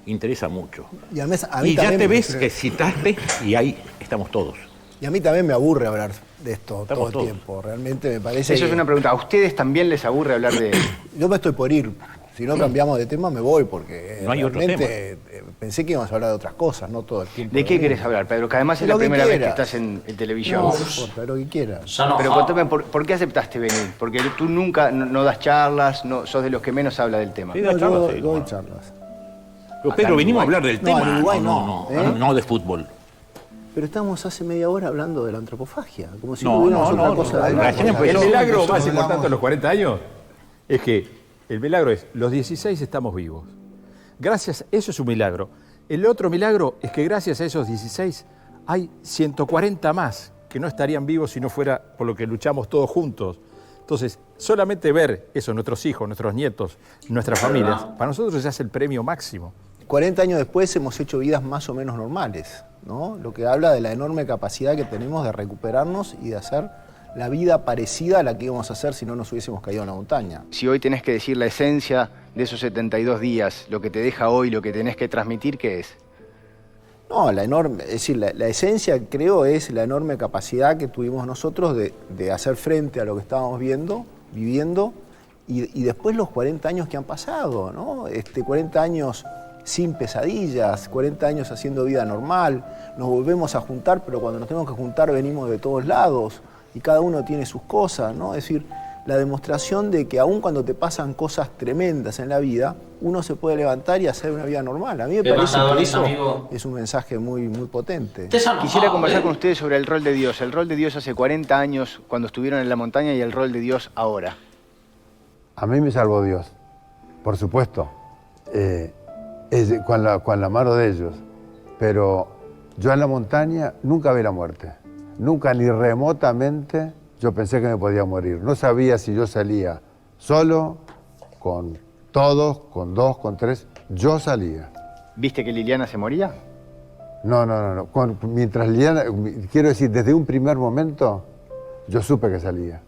interesa mucho.
Y además, a mí
Y ya
también
te
me-
ves que citaste y ahí estamos todos.
Y a mí también me aburre hablar de esto
Estamos
todo el
todos.
tiempo. Realmente me parece
Eso es
que-
una pregunta. ¿A ustedes también les aburre hablar de...?
Yo me estoy por ir Si no cambiamos de tema me voy porque
No hay otro
realmente pensé que íbamos a hablar de otras cosas, no todo el tiempo.
¿De qué querés hablar, Pedro? Que además es la primera vez que estás en televisión.
No importa, lo que quieras.
Pero contame, ¿por qué aceptaste venir? Porque tú nunca no das charlas, no sos de los que menos habla del tema.
Sí, da charlas, sí.
Doy charlas.
Pero Pedro, venimos a hablar del tema.
en Uruguay no.
No de fútbol.
Pero estamos hace media hora hablando de la antropofagia, como si
No,
hubiéramos
no,
otra
no,
cosa
no,
de hablar.
recién empezó.
El milagro más importante de los 40 años es que el milagro es, los 16 estamos vivos. Gracias, eso es un milagro. El otro milagro es que gracias a esos 16 hay 140 más que no estarían vivos si no fuera por lo que luchamos todos juntos. Entonces, solamente ver eso, nuestros hijos, nuestros nietos, nuestras familias, para nosotros ya es el premio máximo.
40 años después hemos hecho vidas más o menos normales, ¿no? Lo que habla de la enorme capacidad que tenemos de recuperarnos y de hacer la vida parecida a la que íbamos a hacer si no nos hubiésemos caído en la montaña.
Si hoy tenés que decir la esencia de esos 72 días, lo que te deja hoy, lo que tenés que transmitir, ¿qué es?
No, la esencia, creo, es la enorme capacidad que tuvimos nosotros de hacer frente a lo que estábamos viviendo, y después los 40 años que han pasado, ¿no? 40 años sin pesadillas, 40 años haciendo vida normal, nos volvemos a juntar, pero cuando nos tenemos que juntar venimos de todos lados, y cada uno tiene sus cosas, ¿no? Es decir, la demostración de que aun cuando te pasan cosas tremendas en la vida, uno se puede levantar y hacer una vida normal. A mí me parece que eso es un mensaje muy, muy potente.
Quisiera conversar con ustedes sobre el rol de Dios. El rol de Dios hace 40 años cuando estuvieron en la montaña y el rol de Dios ahora.
A mí me salvó Dios, por supuesto, con la mano de ellos. Pero yo en la montaña nunca vi la muerte. Nunca, ni remotamente, yo pensé que me podía morir. No sabía si yo salía solo, con todos, con dos, con tres. Yo salía.
¿Viste que Liliana se moría?
No. Mientras Liliana, quiero decir, desde un primer momento, yo supe que salía.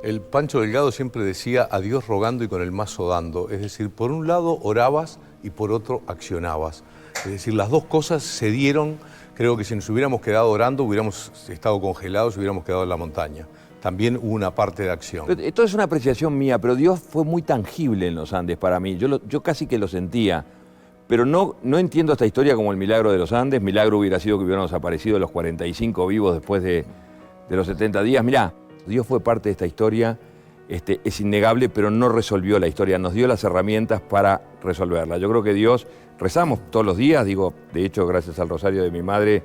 El Pancho Delgado siempre decía a Dios rogando y con el mazo dando. Es decir, por un lado orabas y por otro accionabas. Es decir, las dos cosas se dieron. Creo que si nos hubiéramos quedado orando, hubiéramos estado congelados y hubiéramos quedado en la montaña. También hubo una parte de acción.
Esto es una apreciación mía, pero Dios fue muy tangible en los Andes para mí. Yo casi que lo sentía, pero no entiendo esta historia como el milagro de los Andes. Milagro hubiera sido que hubiéramos aparecido los 45 vivos después de los 70 días. Mirá, Dios fue parte de esta historia, es innegable, pero no resolvió la historia. Nos dio las herramientas para resolverla. Yo creo que Dios, rezamos todos los días, digo, de hecho, gracias al rosario de mi madre.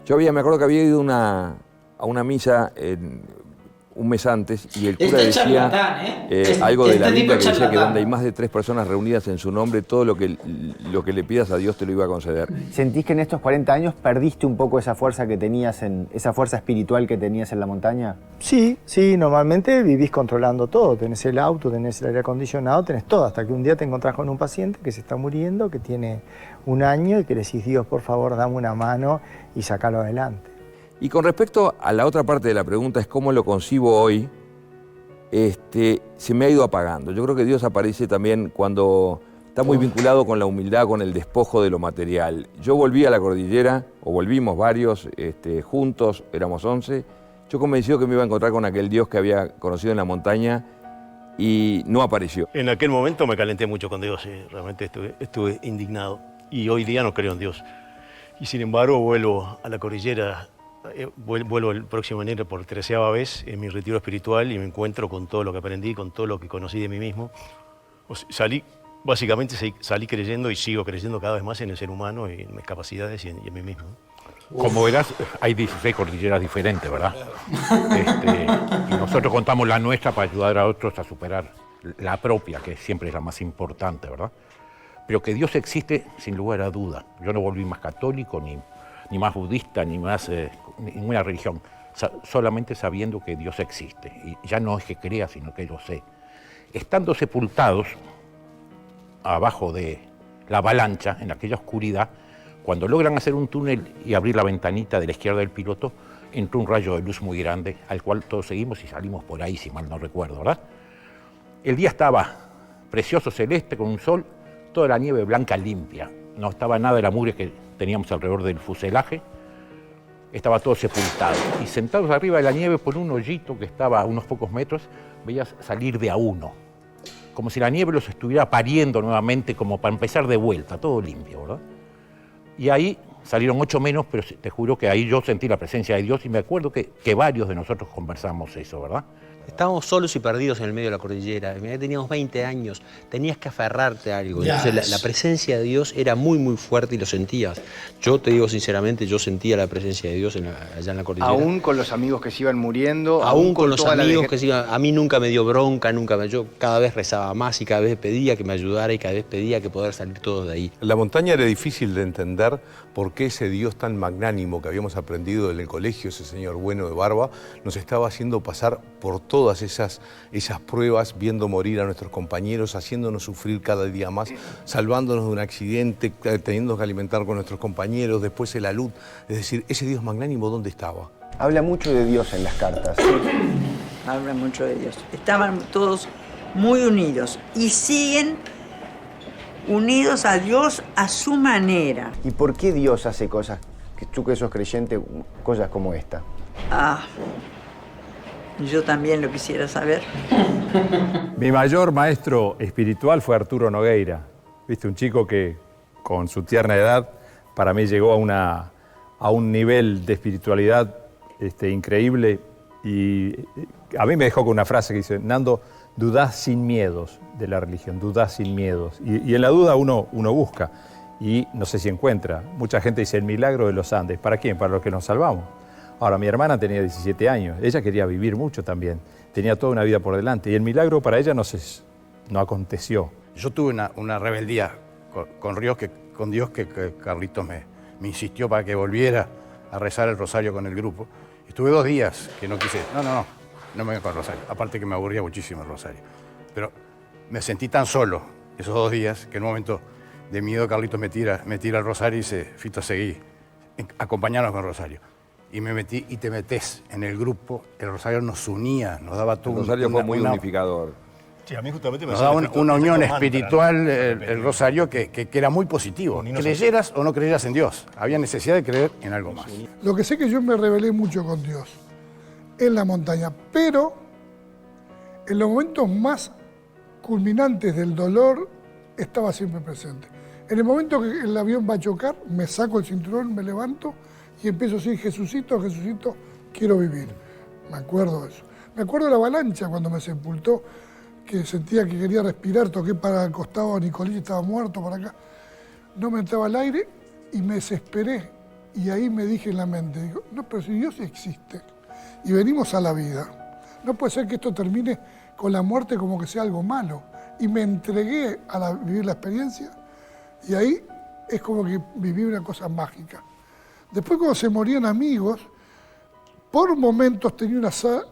Me acuerdo que había ido a una misa un mes antes y el cura decía algo de la Biblia que decía que donde hay más de 3 personas reunidas en su nombre, todo lo que le pidas a Dios te lo iba a conceder.
¿Sentís que en estos 40 años perdiste un poco esa fuerza que tenías, esa fuerza espiritual que tenías en la montaña?
Sí, normalmente vivís controlando todo. Tenés el auto, tenés el aire acondicionado, tenés todo. Hasta que un día te encontrás con un paciente que se está muriendo, que tiene 1 año y que le decís, Dios, por favor, dame una mano y sacalo adelante.
Y con respecto a la otra parte de la pregunta, es cómo lo concibo hoy, se me ha ido apagando. Yo creo que Dios aparece también cuando está muy vinculado con la humildad, con el despojo de lo material. Yo volví a la cordillera, o volvimos varios, juntos, éramos 11, yo convencido que me iba a encontrar con aquel Dios que había conocido en la montaña y no apareció.
En aquel momento me calenté mucho con Dios, realmente estuve indignado. Y hoy día no creo en Dios. Y sin embargo vuelvo a la cordillera. Vuelvo el próximo enero por 13ª vez en mi retiro espiritual y me encuentro con todo lo que aprendí, con todo lo que conocí de mí mismo. Básicamente salí creyendo y sigo creyendo cada vez más en el ser humano y en mis capacidades y en mí mismo.
Como verás, hay 16 cordilleras diferentes, ¿verdad? Y nosotros contamos la nuestra para ayudar a otros a superar la propia, que siempre es la más importante, ¿verdad? Pero que Dios existe, sin lugar a duda. Yo no volví más católico, ni más budista, ni más ninguna religión, solamente sabiendo que Dios existe. Y ya no es que crea, sino que lo sé. Estando sepultados abajo de la avalancha, en aquella oscuridad, cuando logran hacer un túnel y abrir la ventanita de la izquierda del piloto, entró un rayo de luz muy grande, al cual todos seguimos y salimos por ahí, si mal no recuerdo, ¿verdad? El día estaba precioso, celeste, con un sol, toda la nieve blanca limpia. No estaba nada de la mugre que teníamos alrededor del fuselaje, estaba todo sepultado. Y sentados arriba de la nieve por un hoyito que estaba a unos pocos metros, veías salir de a uno, como si la nieve los estuviera pariendo nuevamente, como para empezar de vuelta, todo limpio, ¿verdad? Y ahí salieron 8 menos, pero te juro que ahí yo sentí la presencia de Dios y me acuerdo que varios de nosotros conversamos eso, ¿verdad?
Estábamos solos y perdidos en el medio de la cordillera. Teníamos 20 años, tenías que aferrarte a algo. Entonces la presencia de Dios era muy, muy fuerte y lo sentías. Yo te digo sinceramente, yo sentía la presencia de Dios allá en la cordillera.
Aún con los amigos que se iban muriendo.
Aún con los amigos que se iban. A mí nunca me dio bronca, yo cada vez rezaba más y cada vez pedía que me ayudara y cada vez pedía que poder salir todos de ahí.
La montaña era difícil de entender por qué ese Dios tan magnánimo que habíamos aprendido en el colegio, ese señor bueno de barba, nos estaba haciendo pasar por todas esas pruebas, viendo morir a nuestros compañeros, haciéndonos sufrir cada día más, salvándonos de un accidente, teniendo que alimentar con nuestros compañeros, después de la luz. Es decir, ese Dios magnánimo, ¿dónde estaba?
Habla mucho de Dios en las cartas.
Habla mucho de Dios. Estaban todos muy unidos y siguen unidos a Dios a su manera.
¿Y por qué Dios hace cosas, tú que sos creyente, cosas como esta?
Yo también lo quisiera saber.
Mi mayor maestro espiritual fue Arturo Nogueira. Viste, un chico que con su tierna edad para mí llegó a un nivel de espiritualidad increíble, y a mí me dejó con una frase que dice: Nando, dudás sin miedos de la religión, dudás sin miedos. Y en la duda uno busca y no sé si encuentra. Mucha gente dice el milagro de los Andes. ¿Para quién? Para los que nos salvamos. Ahora, mi hermana tenía 17 años, ella quería vivir mucho también, tenía toda una vida por delante y el milagro para ella no aconteció.
Yo tuve una rebeldía con Dios que Carlitos me insistió para que volviera a rezar el rosario con el grupo. Estuve 2 días que no quise, no me voy con el rosario, aparte que me aburría muchísimo el rosario. Pero me sentí tan solo esos 2 días que en un momento de miedo Carlitos me tira el rosario y dice: Fito, seguí, acompañanos con el rosario. Y me metí, y te metés en el grupo, el rosario nos unía, nos daba todo.
El rosario fue muy unificador.
Sí, a mí justamente nos daba una unión espiritual, el rosario, que era muy positivo. Creyeras o no creyeras en Dios, había necesidad de creer en algo más.
Lo que sé es que yo me rebelé mucho con Dios en la montaña, pero en los momentos más culminantes del dolor estaba siempre presente. En el momento que el avión va a chocar, me saco el cinturón, me levanto y empiezo a decir: Jesucito, Jesucito, quiero vivir. Me acuerdo de eso. Me acuerdo de la avalancha cuando me sepultó, que sentía que quería respirar, toqué para el costado a Nicolás, estaba muerto para acá. No me entraba el aire y me desesperé. Y ahí me dije en la mente, digo, no, pero si Dios existe y venimos a la vida, no puede ser que esto termine con la muerte como que sea algo malo. Y me entregué a vivir la experiencia y ahí es como que viví una cosa mágica. Después, cuando se morían amigos, por momentos tenía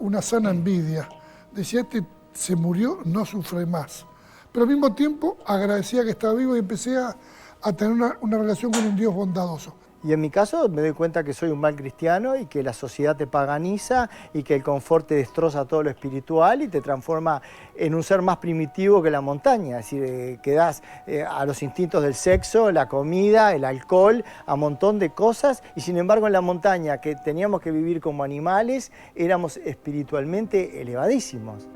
una sana envidia. Decía: este se murió, no sufre más. Pero al mismo tiempo agradecía que estaba vivo y empecé a tener una relación con un Dios bondadoso.
Y en mi caso me doy cuenta que soy un mal cristiano y que la sociedad te paganiza y que el confort te destroza todo lo espiritual y te transforma en un ser más primitivo que la montaña. Es decir, quedás a los instintos del sexo, la comida, el alcohol, a un montón de cosas. Y sin embargo en la montaña, que teníamos que vivir como animales, éramos espiritualmente elevadísimos.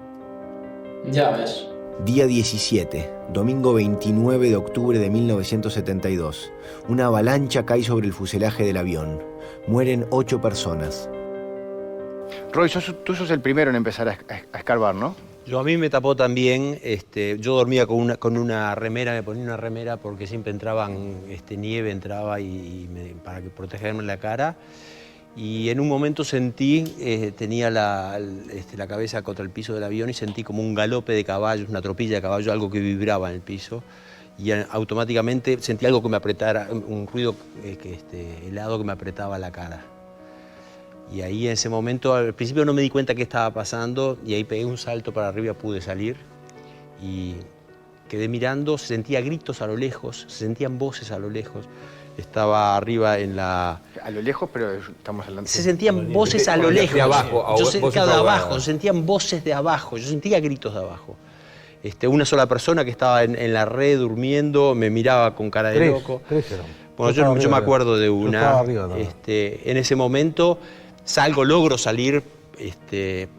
Ya ves.
Día 17, domingo 29 de octubre de 1972. Una avalancha cae sobre el fuselaje del avión. Mueren 8 personas.
Roy, tú sos el primero en empezar a escarbar, ¿no?
A mí me tapó también, yo dormía con una remera, me ponía una remera porque siempre nieve, entraba para protegerme la cara. Y en un momento sentí, tenía la cabeza contra el piso del avión y sentí como un galope de caballos, una tropilla de caballos, algo que vibraba en el piso. Y automáticamente sentí algo que me apretara, un ruido helado que me apretaba la cara. Y ahí en ese momento, al principio no me di cuenta qué estaba pasando y ahí pegué un salto para arriba, pude salir y quedé mirando, se sentía gritos a lo lejos, se sentían voces a lo lejos. Estaba arriba en la...
A lo lejos, pero estamos hablando...
Se sentían voces a lo lejos.
De abajo.
Se sentían voces de abajo, yo sentía gritos de abajo. Una sola persona que estaba en la red durmiendo me miraba con cara de loco. Bueno, yo me acuerdo de una. En ese momento logro salir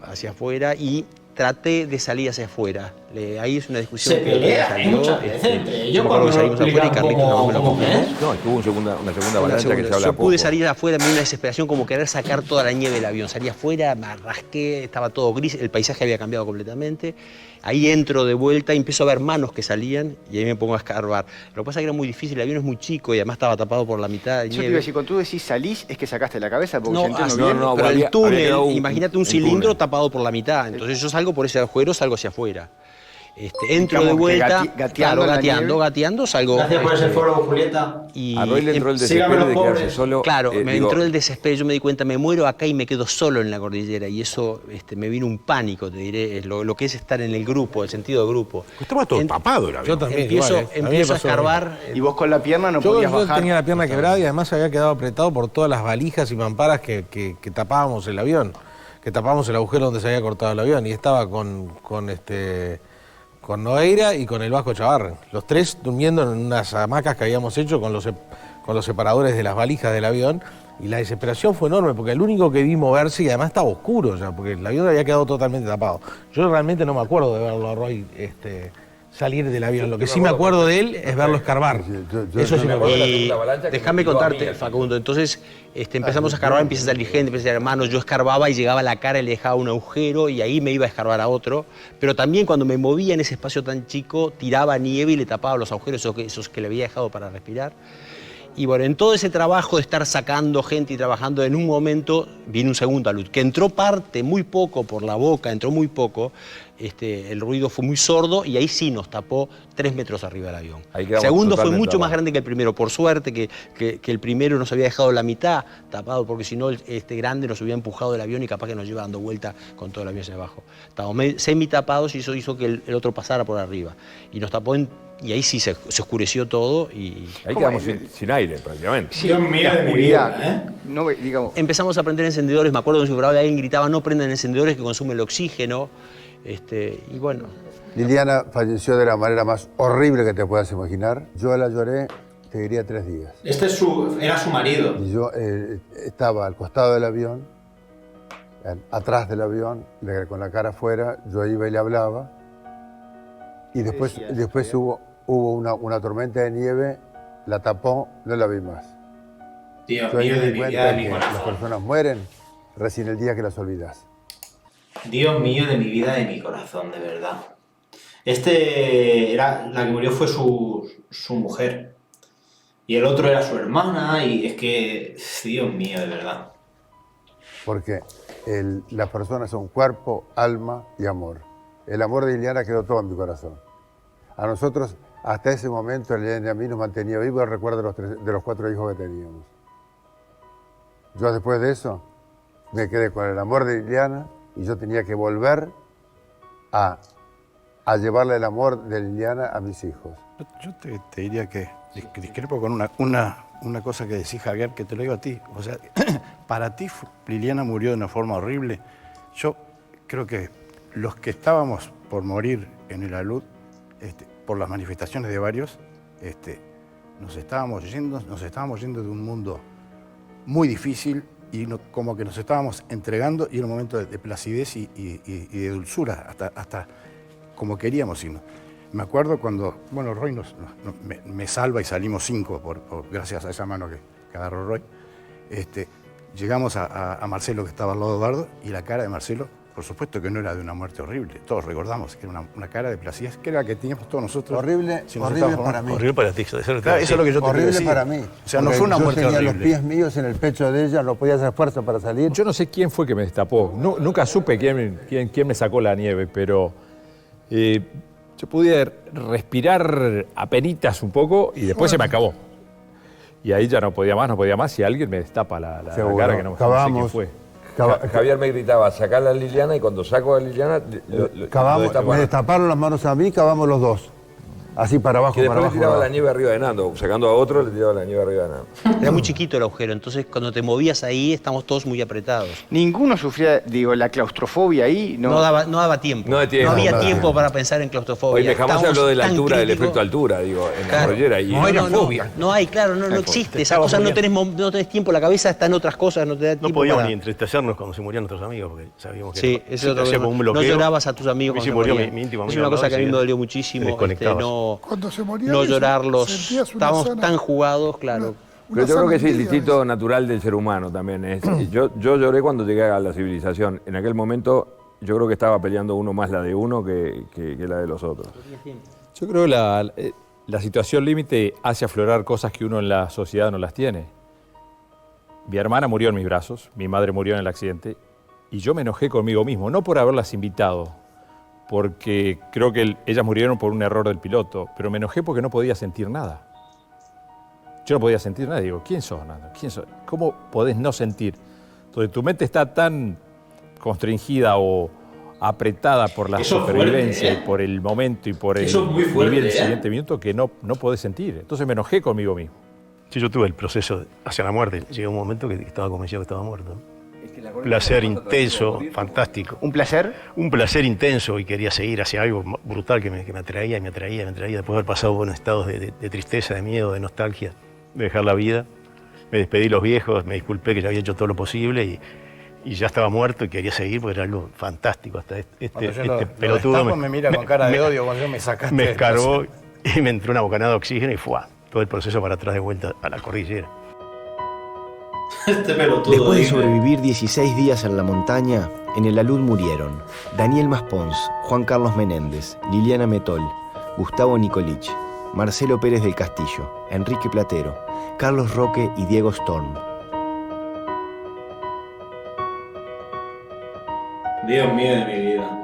hacia afuera y traté de salir hacia afuera. Ahí es una discusión
Se pelean muchas veces entre ellos cuando
salimos afuera y Carlitos no me lo coge.
No, estuvo una segunda avalancha que se habla
Yo
poco.
pude salir afuera, me dio una desesperación como querer sacar toda la nieve del avión. Salí afuera, me rasqué, estaba todo gris, el paisaje había cambiado completamente. Ahí entro de vuelta y empiezo a ver manos que salían y ahí me pongo a escarbar. Lo que pasa es que era muy difícil, el avión es muy chico y además estaba tapado por la mitad de
Yo te
nieve.
iba a decir, cuando tú decís salís, es que sacaste la cabeza, porque
No,
yo entiendo
no,
bien.
no, pero
había
el túnel,
quedado
imagínate un cilindro tapado por la mitad. Entonces yo salgo por ese agujero, salgo hacia afuera. Entro de
Digamos que
vuelta,
gateando en la
gateando, salgo.
Gracias por ese foro, Julieta.
Y
A Roy le entró el desespero de quedarse solo.
Claro, me
digo,
entró el desespero, yo me di cuenta, me muero acá y me quedo solo en la cordillera. Y eso me vino un pánico, te diré, lo que es estar en el grupo, el sentido de grupo.
Estaba todo tapado el avión.
Yo también,
Empiezo,
igual, A mí me
empiezo a
pasó
escarbar.
Y vos con la pierna no
Yo
podías bajar.
tenía la pierna quebrada y además había quedado apretado por todas las valijas y mamparas que tapábamos el avión, que tapábamos el agujero donde se había cortado el avión. Y estaba con Nogueira y con el Vasco Chavarren. Los tres durmiendo en unas hamacas que habíamos hecho con los separadores de las valijas del avión. Y la desesperación fue enorme, porque el único que vi moverse, y además estaba oscuro ya, porque el avión había quedado totalmente tapado. Yo realmente no me acuerdo de verlo a Roy salir del avión. Lo que sí me acuerdo de él es verlo escarbar. Eso sí me acuerdo.
Y déjame contarte, Facundo, entonces empezamos a escarbar, empieza a salir gente, empieza a salir hermanos, yo escarbaba y llegaba a la cara y le dejaba un agujero y ahí me iba a escarbar a otro, pero también cuando me movía en ese espacio tan chico, tiraba nieve y le tapaba los agujeros, esos que le había dejado para respirar. Y bueno, en todo ese trabajo de estar sacando gente y trabajando, en un momento vino un segundo alud, que entró parte, muy poco por la boca, entró muy poco, el ruido fue muy sordo y ahí sí nos tapó 3 metros arriba del avión. El segundo fue mucho más grande que el primero, por suerte que el primero nos había dejado la mitad tapado, porque si no este grande nos hubiera empujado del avión y capaz que nos lleva dando vuelta con todo el avión hacia abajo. Estábamos semi tapados y eso hizo que el otro pasara por arriba. Y nos tapó y ahí sí se oscureció todo y...
Ahí quedamos sin aire prácticamente.
Sí, la oscuridad, no, digamos, empezamos a prender encendedores, me acuerdo que alguien gritaba no prendan encendedores que consumen el oxígeno, y bueno.
Liliana falleció de la manera más horrible que te puedas imaginar. Yo la lloré, te diría 3 días.
Era su marido.
Y yo estaba al costado del avión, atrás del avión, con la cara afuera, yo iba y le hablaba. Y después hubo una tormenta de nieve, la tapó, no la vi más.
Dios
yo ahí
mío,
me
de
di
mi
cuenta
vida, de mi
que
corazón.
las personas mueren recién el día que las olvidas.
Dios mío, de mi vida, de mi corazón, de verdad. La que murió fue su mujer. Y el otro era su hermana, y es que, Dios mío, de verdad.
Porque las personas son cuerpo, alma y amor. El amor de Liliana quedó todo en mi corazón. A nosotros, hasta ese momento, Liliana y a mí nos mantenía vivos el recuerdo de los 4 hijos que teníamos. Yo después de eso me quedé con el amor de Liliana y yo tenía que volver a llevarle el amor de Liliana a mis hijos.
Yo te diría que discrepo con una cosa que decís, Javier, que te lo digo a ti. O sea, para ti Liliana murió de una forma horrible. Yo creo que los que estábamos por morir en el alud, por las manifestaciones de varios, nos estábamos yendo de un mundo muy difícil y como que nos estábamos entregando y era un momento de placidez y de dulzura, hasta como queríamos irnos. Me acuerdo cuando, bueno, Roy me salva y salimos 5 gracias a esa mano que agarró Roy. Llegamos a Marcelo, que estaba al lado de Eduardo, y la cara de Marcelo, por supuesto que no era de una muerte horrible. Todos recordamos que era una cara de placidez, que era la que teníamos todos nosotros.
Horrible para mí.
Horrible para ti. Claro, eso es lo que yo te
horrible
quiero decir.
para mí.
O sea, no fue una muerte horrible.
Yo tenía los pies míos en el pecho de ella, no podía hacer fuerza para salir.
Yo no sé quién fue que me destapó. Nunca supe quién me sacó la nieve, pero yo pude respirar apenitas un poco y después se me acabó. Y ahí ya no podía más y alguien me destapa la cara que no sé quién fue.
Javier me gritaba, sacá a Liliana, y cuando saco a Liliana,
me destaparon las manos a mí, cavamos los dos. así para abajo,
Que
para
después le
abajo.
tiraba
para
la
abajo.
nieve arriba de Nando. Sacando a otro, le tiraba la nieve arriba de Nando.
Era muy chiquito el agujero, entonces cuando te movías ahí estamos todos muy apretados.
Ninguno sufría, digo, la claustrofobia ahí.
No daba tiempo.
No
había tiempo para pensar en claustrofobia.
Oye, jamás se
Estábamos
habló de la
tan
altura, del
críticos.
efecto altura, digo, en la
Claro.
cordillera. Y
No hay, claro, no existe. Esas cosas no tenés tiempo, la cabeza está en otras cosas, no te da
No
tiempo
podíamos
para...
ni entristecernos cuando se morían nuestros amigos, porque sabíamos que
Sí,
se
ese es otro
hacía
tema.
como un
No
bloqueo.
llorabas a tus amigos
A mí
cuando
se
se
murió
morían.
mi íntimo
Es
amigo
una cosa
al
que a mí
lado,
me dolió
te
muchísimo.
desconectabas.
Cuando se moría
No
eso,
llorarlos.
sentías una
Estábamos
sana-
tan jugados, claro.
Pero yo creo que es el instinto natural del ser humano también. Yo lloré cuando llegué a la civilización. En aquel momento yo creo que estaba peleando uno más la de uno que la de los otros.
Yo creo que la situación límite hace aflorar cosas que uno en la sociedad no las tiene. Mi hermana murió en mis brazos, mi madre murió en el accidente y yo me enojé conmigo mismo, no por haberlas invitado, porque creo que ellas murieron por un error del piloto, pero me enojé porque no podía sentir nada. Yo no podía sentir nada. Digo, ¿quién sos, Nando? ¿Quién sos? ¿Cómo podés no sentir? Entonces tu mente está tan constringida o apretada por la
Eso es
supervivencia
fuerte, ¿eh?
y por el momento y por el
Eso es muy fuerte,
vivir el
¿eh?
siguiente minuto que no podés sentir. Entonces me enojé conmigo mismo.
Sí, yo tuve el proceso hacia la muerte. Llegó un momento que estaba convencido que estaba muerto. Placer intenso, fantástico.
¿Un placer?
Un placer intenso y quería seguir hacia algo brutal que me atraía y me atraía. Después de haber pasado buenos estados de tristeza, de miedo, de nostalgia, de dejar la vida. Me despedí de los viejos, me disculpé que ya había hecho todo lo posible y ya estaba muerto y quería seguir porque era algo fantástico. Hasta
Cuando yo lo
pelotudo
destapo, me mira con cara de odio cuando yo me sacaste
me
del
escarbó y me entró una bocanada de oxígeno y fue todo el proceso para atrás de vuelta a la cordillera.
Después de sobrevivir 16 días en la montaña, en el alud murieron Daniel Maspons, Juan Carlos Menéndez, Liliana Metol, Gustavo Nicolich, Marcelo Pérez del Castillo, Enrique Platero, Carlos Roque y Diego Storm.
Dios mío de mi vida.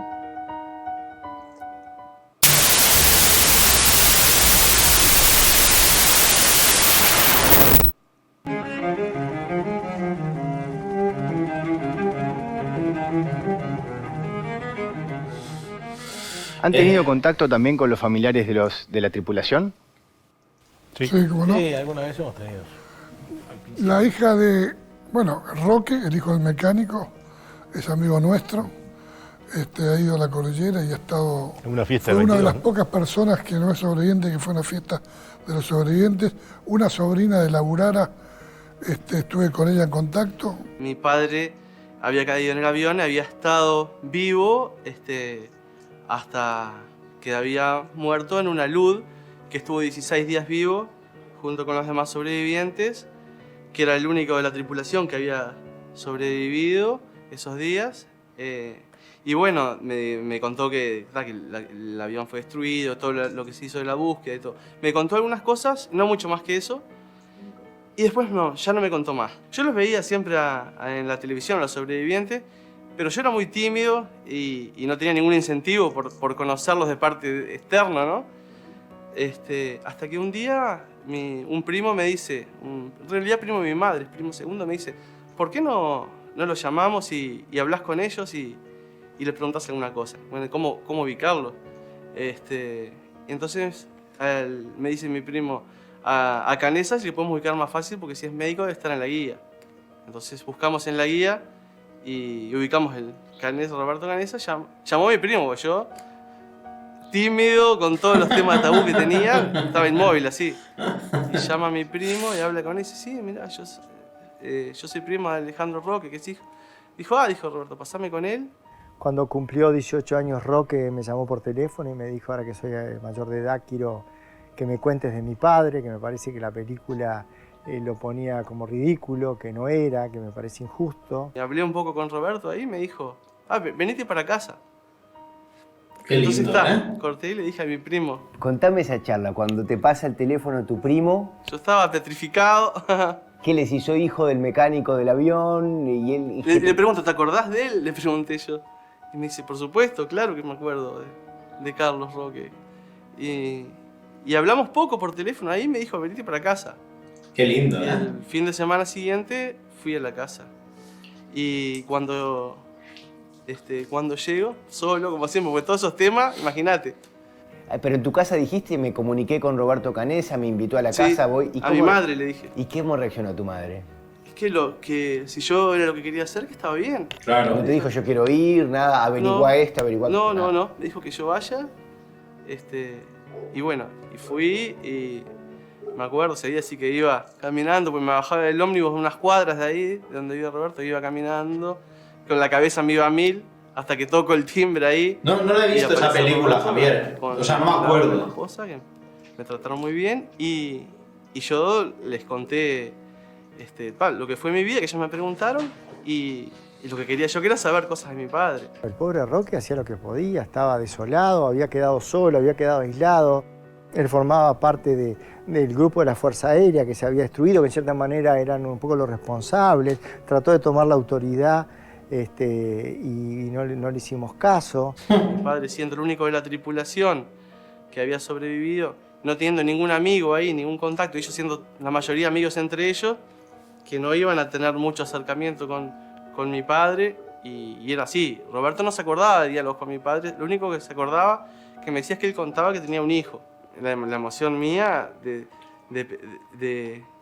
¿Han tenido contacto también con los familiares de la tripulación?
Sí, cómo no.
Sí, alguna vez hemos tenido.
La hija de, bueno, Roque, el hijo del mecánico, es amigo nuestro. Ha ido a la cordillera y ha estado...
En una fiesta
fue
de
una de
22,
las
¿no?
pocas personas que no es sobreviviente, que fue a una fiesta de los sobrevivientes. Una sobrina de la Burara, estuve con ella en contacto.
Mi padre había caído en el avión, había estado vivo hasta que había muerto en una luz, que estuvo 16 días vivo junto con los demás sobrevivientes, que era el único de la tripulación que había sobrevivido esos días. Y bueno, me contó que el avión fue destruido, todo lo que se hizo de la búsqueda y todo. Me contó algunas cosas, no mucho más que eso. Y después no, ya no me contó más. Yo los veía siempre en la televisión, a los sobrevivientes, pero yo era muy tímido y no tenía ningún incentivo por conocerlos de parte externa, ¿no? Hasta que un día un primo me dice, en realidad primo de mi madre, primo segundo, me dice, ¿por qué no los llamamos y hablas con ellos y les preguntas alguna cosa? Bueno, ¿cómo ubicarlos? Y entonces me dice mi primo, a Canesa si le podemos ubicar más fácil porque si es médico debe estar en la guía. Entonces buscamos en la guía y ubicamos el Roberto Canesa, llamó a mi primo, porque yo, tímido, con todos los temas de tabú que tenía, estaba inmóvil así. Y llama a mi primo y habla con él y dice, sí, mira, yo soy primo de Alejandro Roque, que es hijo. Dijo Roberto, pasame con él.
Cuando cumplió 18 años Roque me llamó por teléfono y me dijo, ahora que soy mayor de edad, quiero que me cuentes de mi padre, que me parece que la película lo ponía como ridículo, que no era, que me parece injusto.
Y hablé un poco con Roberto ahí y me dijo, venite para casa.
Qué lindo,
Entonces corté y le dije a mi primo.
Contame esa charla, cuando te pasa el teléfono tu primo,
Yo estaba petrificado.
¿qué les hizo hijo del mecánico del avión? Y él,
Le pregunto, ¿te acordás de él? Le pregunté yo. Y me dice, por supuesto, claro que me acuerdo de Carlos Roque. Y hablamos poco por teléfono. Ahí me dijo, venite para casa.
Qué lindo,
Y el fin de semana siguiente fui a la casa. Y cuando llego, solo, como siempre, porque todos esos temas, imagínate.
Pero en tu casa dijiste, me comuniqué con Roberto Canessa, me invitó a la
Sí,
casa, voy...
a mi madre le dije.
¿Y cómo reaccionó tu madre?
Es que si yo era lo que quería hacer, que estaba bien.
No te dijo, yo quiero ir, nada, averigua esto, averigua...
No, me dijo que yo vaya. Y bueno, y fui y me acuerdo, ese día sí que iba caminando, pues me bajaba del ómnibus unas cuadras de ahí, de donde vive Roberto, iba caminando, con la cabeza me iba a 1000, hasta que toco el timbre ahí.
No la he visto esa película, Javier. O sea, no me acuerdo.
Una esposa que me trataron muy bien y yo les conté lo que fue mi vida, que ellos me preguntaron y lo que quería yo, que era saber cosas de mi padre.
El pobre Roque hacía lo que podía, estaba desolado, había quedado solo, había quedado aislado. Él formaba parte del grupo de la Fuerza Aérea que se había destruido, que en cierta manera eran un poco los responsables. Trató de tomar la autoridad y no le hicimos caso.
Mi padre, siendo el único de la tripulación que había sobrevivido, no teniendo ningún amigo ahí, ningún contacto, ellos siendo la mayoría amigos entre ellos, que no iban a tener mucho acercamiento con mi padre, y era así. Roberto no se acordaba de diálogos con mi padre, lo único que se acordaba, que me decía, es que él contaba que tenía un hijo. La emoción mía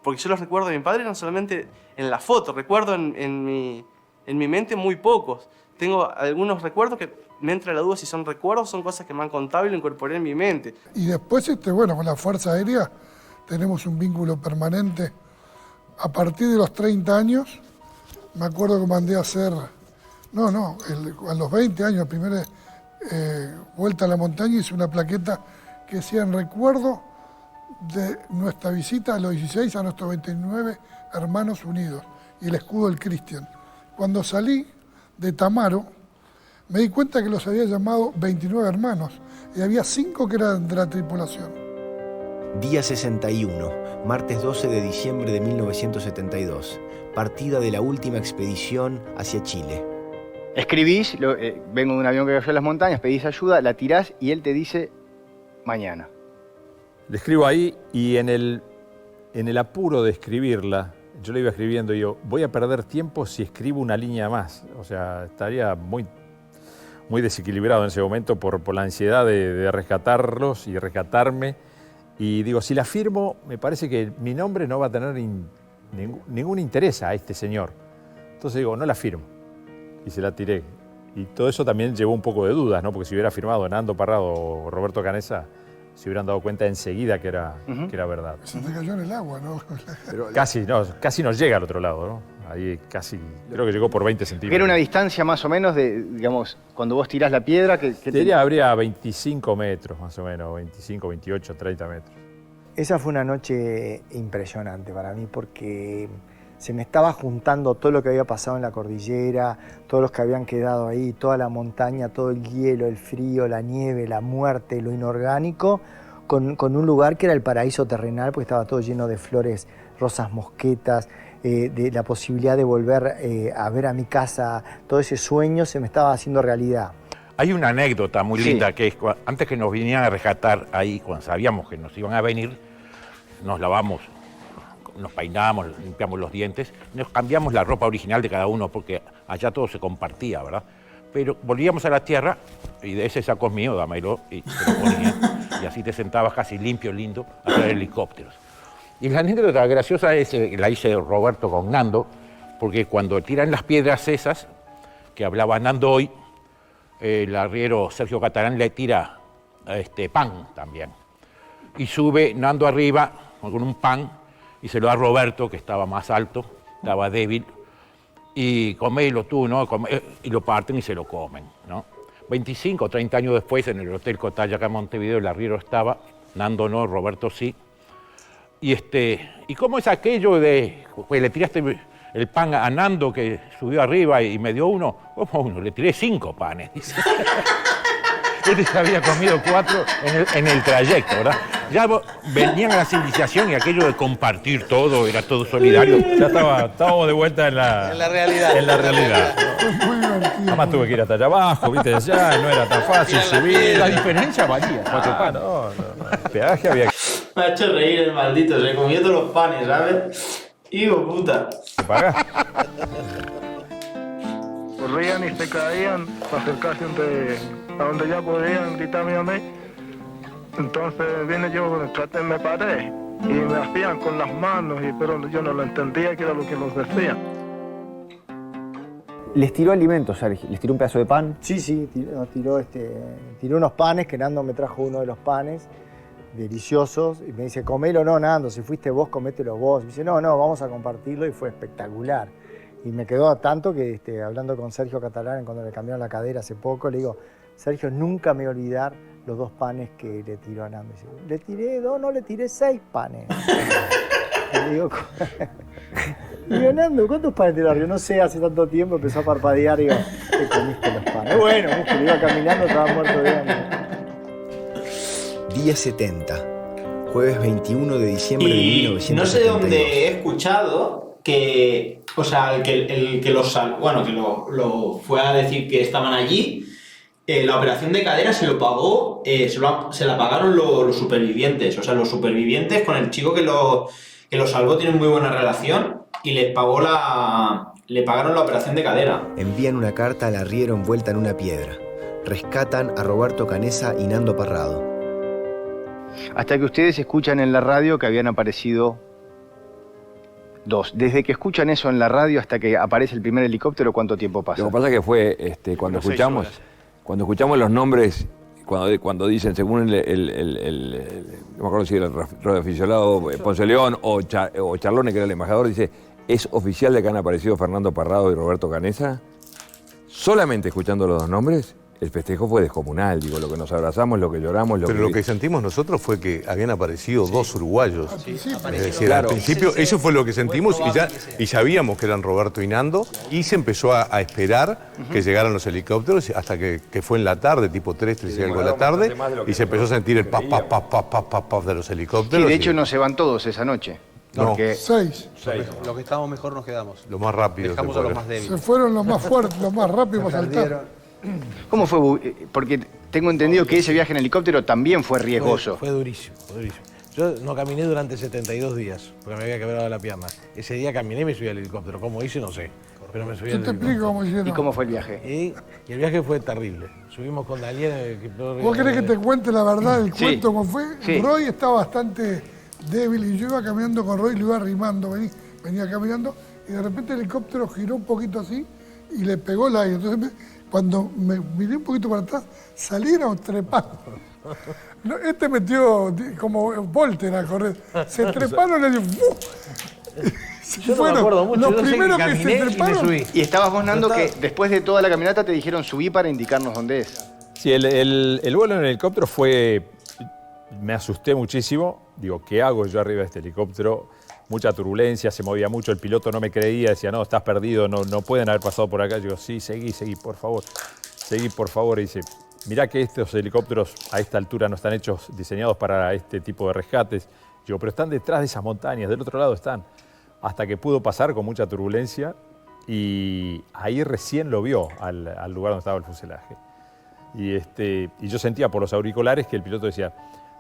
porque yo los recuerdos de mi padre no solamente en la foto, recuerdo en mi mente muy pocos. Tengo algunos recuerdos que me entra la duda si son recuerdos o son cosas que me han contado y lo incorporé en mi mente.
Y después, con la Fuerza Aérea tenemos un vínculo permanente. A partir de los 30 años, me acuerdo que mandé a hacer, a los 20 años, primera vuelta a la montaña, hice una plaqueta que decía en recuerdo de nuestra visita a los 16 a nuestros 29 hermanos unidos y el escudo del Christian. Cuando salí de Tamaro, me di cuenta que los había llamado 29 hermanos y había 5 que eran de la tripulación.
Día 61, martes 12 de diciembre de 1972, partida de la última expedición hacia Chile.
Escribís, vengo de un avión que cayó en las montañas, pedís ayuda, la tirás y él te dice mañana.
Le escribo ahí y en el apuro de escribirla, yo le iba escribiendo y yo, voy a perder tiempo si escribo una línea más. O sea, estaría muy desequilibrado en ese momento por la ansiedad de rescatarlos y rescatarme. Y digo, si la firmo, me parece que mi nombre no va a tener ningún interés a este señor. Entonces digo, no la firmo. Y se la tiré. Y todo eso también llevó un poco de dudas, ¿no? Porque si hubiera firmado Nando Parrado o Roberto Canessa, se hubieran dado cuenta enseguida que era verdad.
Se te cayó en el agua, ¿no?
Pero casi nos llega al otro lado, ¿no? Ahí casi, creo que llegó por 20 centímetros.
¿Era una distancia más o menos de, digamos, cuando vos tirás la piedra?
Habría 25 metros más o menos, 25, 28, 30 metros.
Esa fue una noche impresionante para mí porque se me estaba juntando todo lo que había pasado en la cordillera, todos los que habían quedado ahí, toda la montaña, todo el hielo, el frío, la nieve, la muerte, lo inorgánico, con un lugar que era el paraíso terrenal porque estaba todo lleno de flores, rosas mosquetas, de la posibilidad de volver a ver a mi casa, todo ese sueño se me estaba haciendo realidad.
Hay una anécdota muy linda que es antes que nos vinieran a rescatar ahí, cuando sabíamos que nos iban a venir, nos lavamos, nos peinamos, limpiamos los dientes, nos cambiamos la ropa original de cada uno porque allá todo se compartía, ¿verdad? Pero volvíamos a la tierra y de ese saco es mío, dámelo, y te lo ponía, y así te sentabas casi limpio, lindo, a traer helicópteros. Y la anécdota graciosa la hice Roberto con Nando, porque cuando tiran las piedras esas, que hablaba Nando hoy, el arriero Sergio Catalán le tira pan también. Y sube Nando arriba con un pan y se lo da a Roberto, que estaba más alto, estaba débil, y comélo tú, ¿no? Y lo parten y se lo comen, ¿no? 25 o 30 años después, en el Hotel Cotalla acá en Montevideo, el arriero estaba, Nando no, Roberto sí. ¿Y cómo es aquello de, pues le tiraste el pan a Nando que subió arriba y me dio uno? ¿Cómo uno? Le tiré 5 panes, dice. Él se había comido 4 en el trayecto, ¿verdad? Ya venían a la civilización y aquello de compartir todo, era todo solidario.
Ya estábamos de vuelta en la realidad. En la realidad. Además tuve que ir hasta allá abajo, viste, ya no era tan fácil subir.
La diferencia valía.
El peaje había que...
Me ha hecho reír el maldito, se comió todos los panes, ¿sabes? Hijo puta.
¿Te pagas?
Corrían y se caían para acercarse a donde ya podían gritarme a mí. Entonces vine yo, me paré y me hacían con las manos, pero yo no lo entendía qué era lo que nos decían.
¿Les tiró alimentos, Sergio? ¿Les tiró un pedazo de pan?
Sí, tiró unos panes, que Nando me trajo uno de los panes, deliciosos, y me dice, comelo no, Nando, si fuiste vos, comételo vos. Y me dice, no, vamos a compartirlo, y fue espectacular. Y me quedó tanto que hablando con Sergio Catalán, cuando le cambiaron la cadera hace poco, le digo, Sergio, nunca me voy a olvidar los 2 panes que le tiró a Nando. Dice, le tiré 2, no, le tiré 6 panes. Y le digo, Nando, ¿cuántos panes tiró? Yo no sé, hace tanto tiempo, empezó a parpadear, y digo, te comiste los panes. Bueno, que iba caminando, estaba muerto de hambre.
Día 70, jueves 21 de diciembre de
Y
1972.
no sé de dónde he escuchado que, o sea, el que lo fue a decir que estaban allí, la operación de cadera se lo pagó, se la pagaron los supervivientes. O sea, los supervivientes con el chico que lo salvó tienen muy buena relación y le pagaron la operación de cadera.
Envían una carta al arriero envuelta en una piedra. Rescatan a Roberto Canessa y Nando Parrado.
Hasta que ustedes escuchan en la radio que habían aparecido 2. Desde que escuchan eso en la radio hasta que aparece el primer helicóptero, ¿cuánto tiempo pasa?
Lo que pasa es que fue cuando escuchamos los nombres, cuando dicen, según no me acuerdo si era el radioaficionado Ponce León o Charlone, que era el embajador, dice, es oficial de que han aparecido Fernando Parrado y Roberto Canessa. Solamente escuchando los 2 nombres, el festejo fue descomunal, digo, lo que nos abrazamos, lo que lloramos,
Pero lo que sentimos nosotros fue que habían aparecido 2 uruguayos. Es decir, al principio eso fue lo que sentimos y sabíamos que eran Roberto y Nando, y se empezó a esperar que llegaran los helicópteros hasta que fue en la tarde, tipo 3 y algo de la tarde, y se empezó a sentir el paf de los helicópteros.
Sí, de hecho no se van todos esa noche. Porque
6.
Los que estábamos mejor nos quedamos.
Lo más rápido.
Dejamos a los más débiles.
Se fueron los más fuertes, los más rápidos para saltar.
¿Cómo fue? Porque tengo entendido que ese viaje en helicóptero también fue riesgoso.
Fue durísimo. Yo no caminé durante 72 días, porque me había quebrado la pierna. Ese día caminé y me subí al helicóptero. ¿Cómo hice? No sé. Pero me subí al helicóptero.
Yo te explico cómo hicieron.
¿Y cómo fue el viaje?
Y el viaje fue terrible. Subimos con Daniel.
¿Vos querés que te cuente la verdad del cuento cómo fue?
Sí.
Roy estaba bastante débil y yo iba caminando con Roy, lo iba arrimando, venía caminando y de repente el helicóptero giró un poquito así y le pegó el aire. Entonces cuando me miré un poquito para atrás, salieron trepando. Este metió como Volter a correr. Se treparon y
Yo no me acuerdo mucho.
Los primeros que se treparon.
Y estabas vos, Nando, que después de toda la caminata te dijeron subí para indicarnos dónde es.
Sí, el vuelo en el helicóptero fue... Me asusté muchísimo. Digo, ¿qué hago yo arriba de este helicóptero? Mucha turbulencia, se movía mucho, el piloto no me creía, decía, no, estás perdido, no pueden haber pasado por acá. Yo digo, sí, seguí, por favor. Seguí, por favor. Y dice, mirá que estos helicópteros a esta altura no están diseñados para este tipo de rescates. Digo, pero están detrás de esas montañas, del otro lado están. Hasta que pudo pasar con mucha turbulencia y ahí recién lo vio al lugar donde estaba el fuselaje. Y yo sentía por los auriculares que el piloto decía,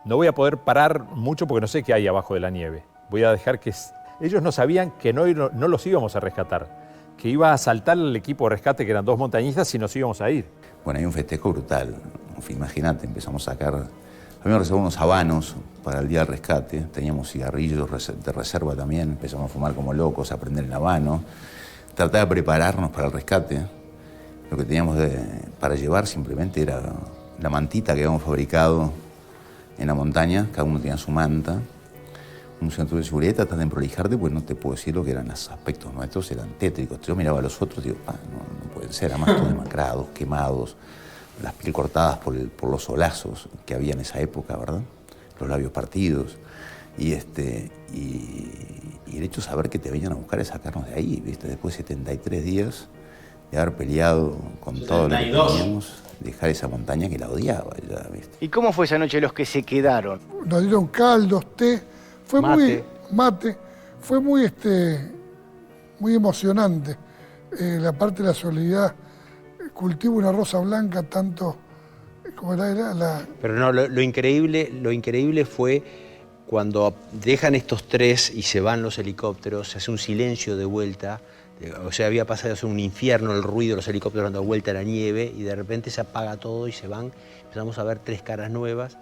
no voy a poder parar mucho porque no sé qué hay abajo de la nieve. Voy a dejar que... Ellos no sabían que no los íbamos a rescatar, que iba a saltar el equipo de rescate, que eran 2 montañistas, y nos íbamos a ir.
Bueno, hay un festejo brutal. Imagínate, empezamos a sacar... Habíamos reservado unos habanos para el día del rescate, teníamos cigarrillos de reserva también, empezamos a fumar como locos, a prender el habano, tratar de prepararnos para el rescate. Lo que teníamos para llevar simplemente era la mantita que habíamos fabricado en la montaña, cada uno tenía su manta, un centro de seguridad, tratas de emprolijarte, pues no te puedo decir lo que eran los aspectos nuestros, eran tétricos. Yo miraba a los otros y digo, no pueden ser, además todos demacrados, quemados, las piel cortadas por los solazos que había en esa época, ¿verdad? Los labios partidos. Y el hecho de saber que te venían a buscar es sacarnos de ahí, ¿viste? Después de 73 días de haber peleado con 72. Todo lo que teníamos, dejar esa montaña que la odiaba ya, ¿viste?
¿Y cómo fue esa noche los que se quedaron?
Nos dieron caldos, té, fue mate, fue muy emocionante. La parte de la solidaridad, cultivo una rosa blanca tanto como era la...
Pero no, lo increíble fue cuando dejan estos 3 y se van los helicópteros, se hace un silencio de vuelta. O sea, había pasado a ser un infierno el ruido de los helicópteros dando vuelta a la nieve y de repente se apaga todo y se van. Empezamos a ver 3 caras nuevas.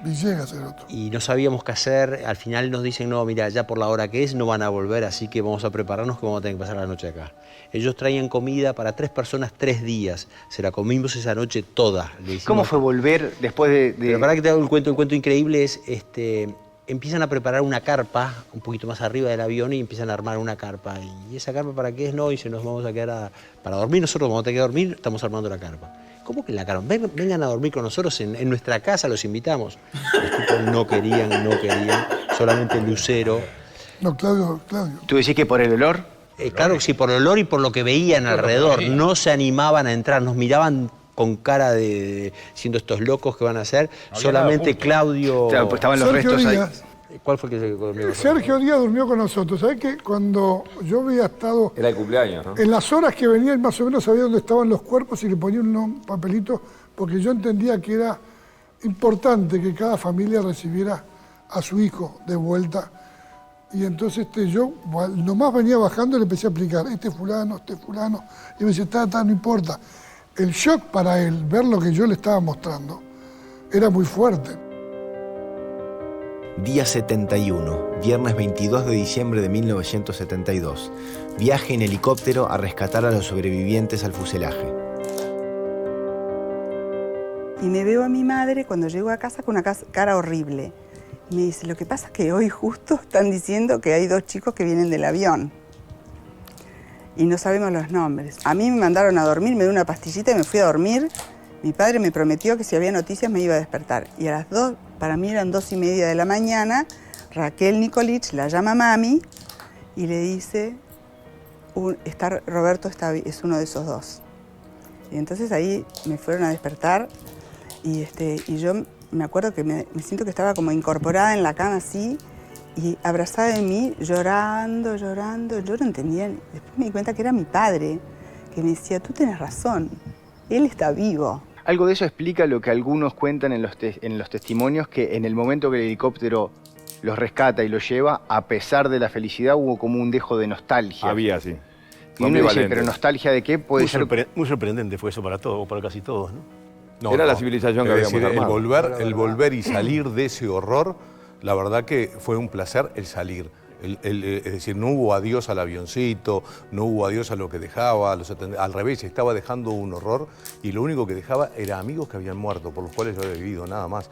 Villegas el otro.
Y no sabíamos qué hacer. Al final nos dicen, no, mira, ya por la hora que es no van a volver, así que vamos a prepararnos que vamos a tener que pasar la noche acá. Ellos traían comida para 3 personas 3 días. Se la comimos esa noche toda.
¿Cómo fue volver después de...?
Pero para que te hago el cuento increíble es, empiezan a preparar una carpa un poquito más arriba del avión y empiezan a armar una carpa. ¿Y esa carpa para qué es? No, y se nos vamos a quedar para dormir. Nosotros vamos a tener que dormir, estamos armando la carpa. ¿Cómo que la carpa? Vengan a dormir con nosotros en nuestra casa, los invitamos. Los tipos no querían, solamente Lucero.
No, Claudio.
¿Tú decís que por el olor?
Claro, sí, por el olor y por lo que veían alrededor. No se animaban a entrar, nos miraban con cara de siendo estos locos que van a hacer. Solamente Claudio...
Claro, pues estaban los
Sergio
restos
Díaz.
ahí. ¿Cuál fue el que se durmió?
Sergio Díaz durmió con nosotros. ¿Sabés que cuando yo había estado...
Era el cumpleaños, ¿no?
En las horas que venía, él más o menos sabía dónde estaban los cuerpos y le ponía un papelito, porque yo entendía que era importante que cada familia recibiera a su hijo de vuelta. Y entonces yo nomás venía bajando y le empecé a explicar, este fulano. Y me decía, no importa. El shock para él, ver lo que yo le estaba mostrando, era muy fuerte.
Día 71, viernes 22 de diciembre de 1972. Viaje en helicóptero a rescatar a los sobrevivientes al fuselaje.
Y me veo a mi madre cuando llego a casa con una cara horrible. Y me dice, lo que pasa es que hoy justo están diciendo que hay 2 chicos que vienen del avión. Y no sabemos los nombres. A mí me mandaron a dormir, me dio una pastillita y me fui a dormir. Mi padre me prometió que si había noticias me iba a despertar. Y a las 2, para mí eran 2:30 de la mañana, Raquel Nikolic la llama mami y le dice, Roberto es uno de esos 2. Y entonces ahí me fueron a despertar y yo me acuerdo que me siento que estaba como incorporada en la cama así y abrazada de mí, llorando. Yo no entendía. Después me di cuenta que era mi padre, que me decía, tú tienes razón, él está vivo.
Algo de eso explica lo que algunos cuentan en los testimonios, que en el momento que el helicóptero los rescata y los lleva, a pesar de la felicidad, hubo como un dejo de nostalgia.
Había, sí.
Y uno dice, pero ¿nostalgia de qué? Puede ser...
Muy sorprendente fue eso para todos, para casi todos, ¿no?
Era la civilización que habíamos armado.
El volver y salir de ese horror, la verdad que fue un placer el salir. Es decir, no hubo adiós al avioncito, no hubo adiós a lo que dejaba, al revés, estaba dejando un horror y lo único que dejaba era amigos que habían muerto, por los cuales yo había vivido, nada más.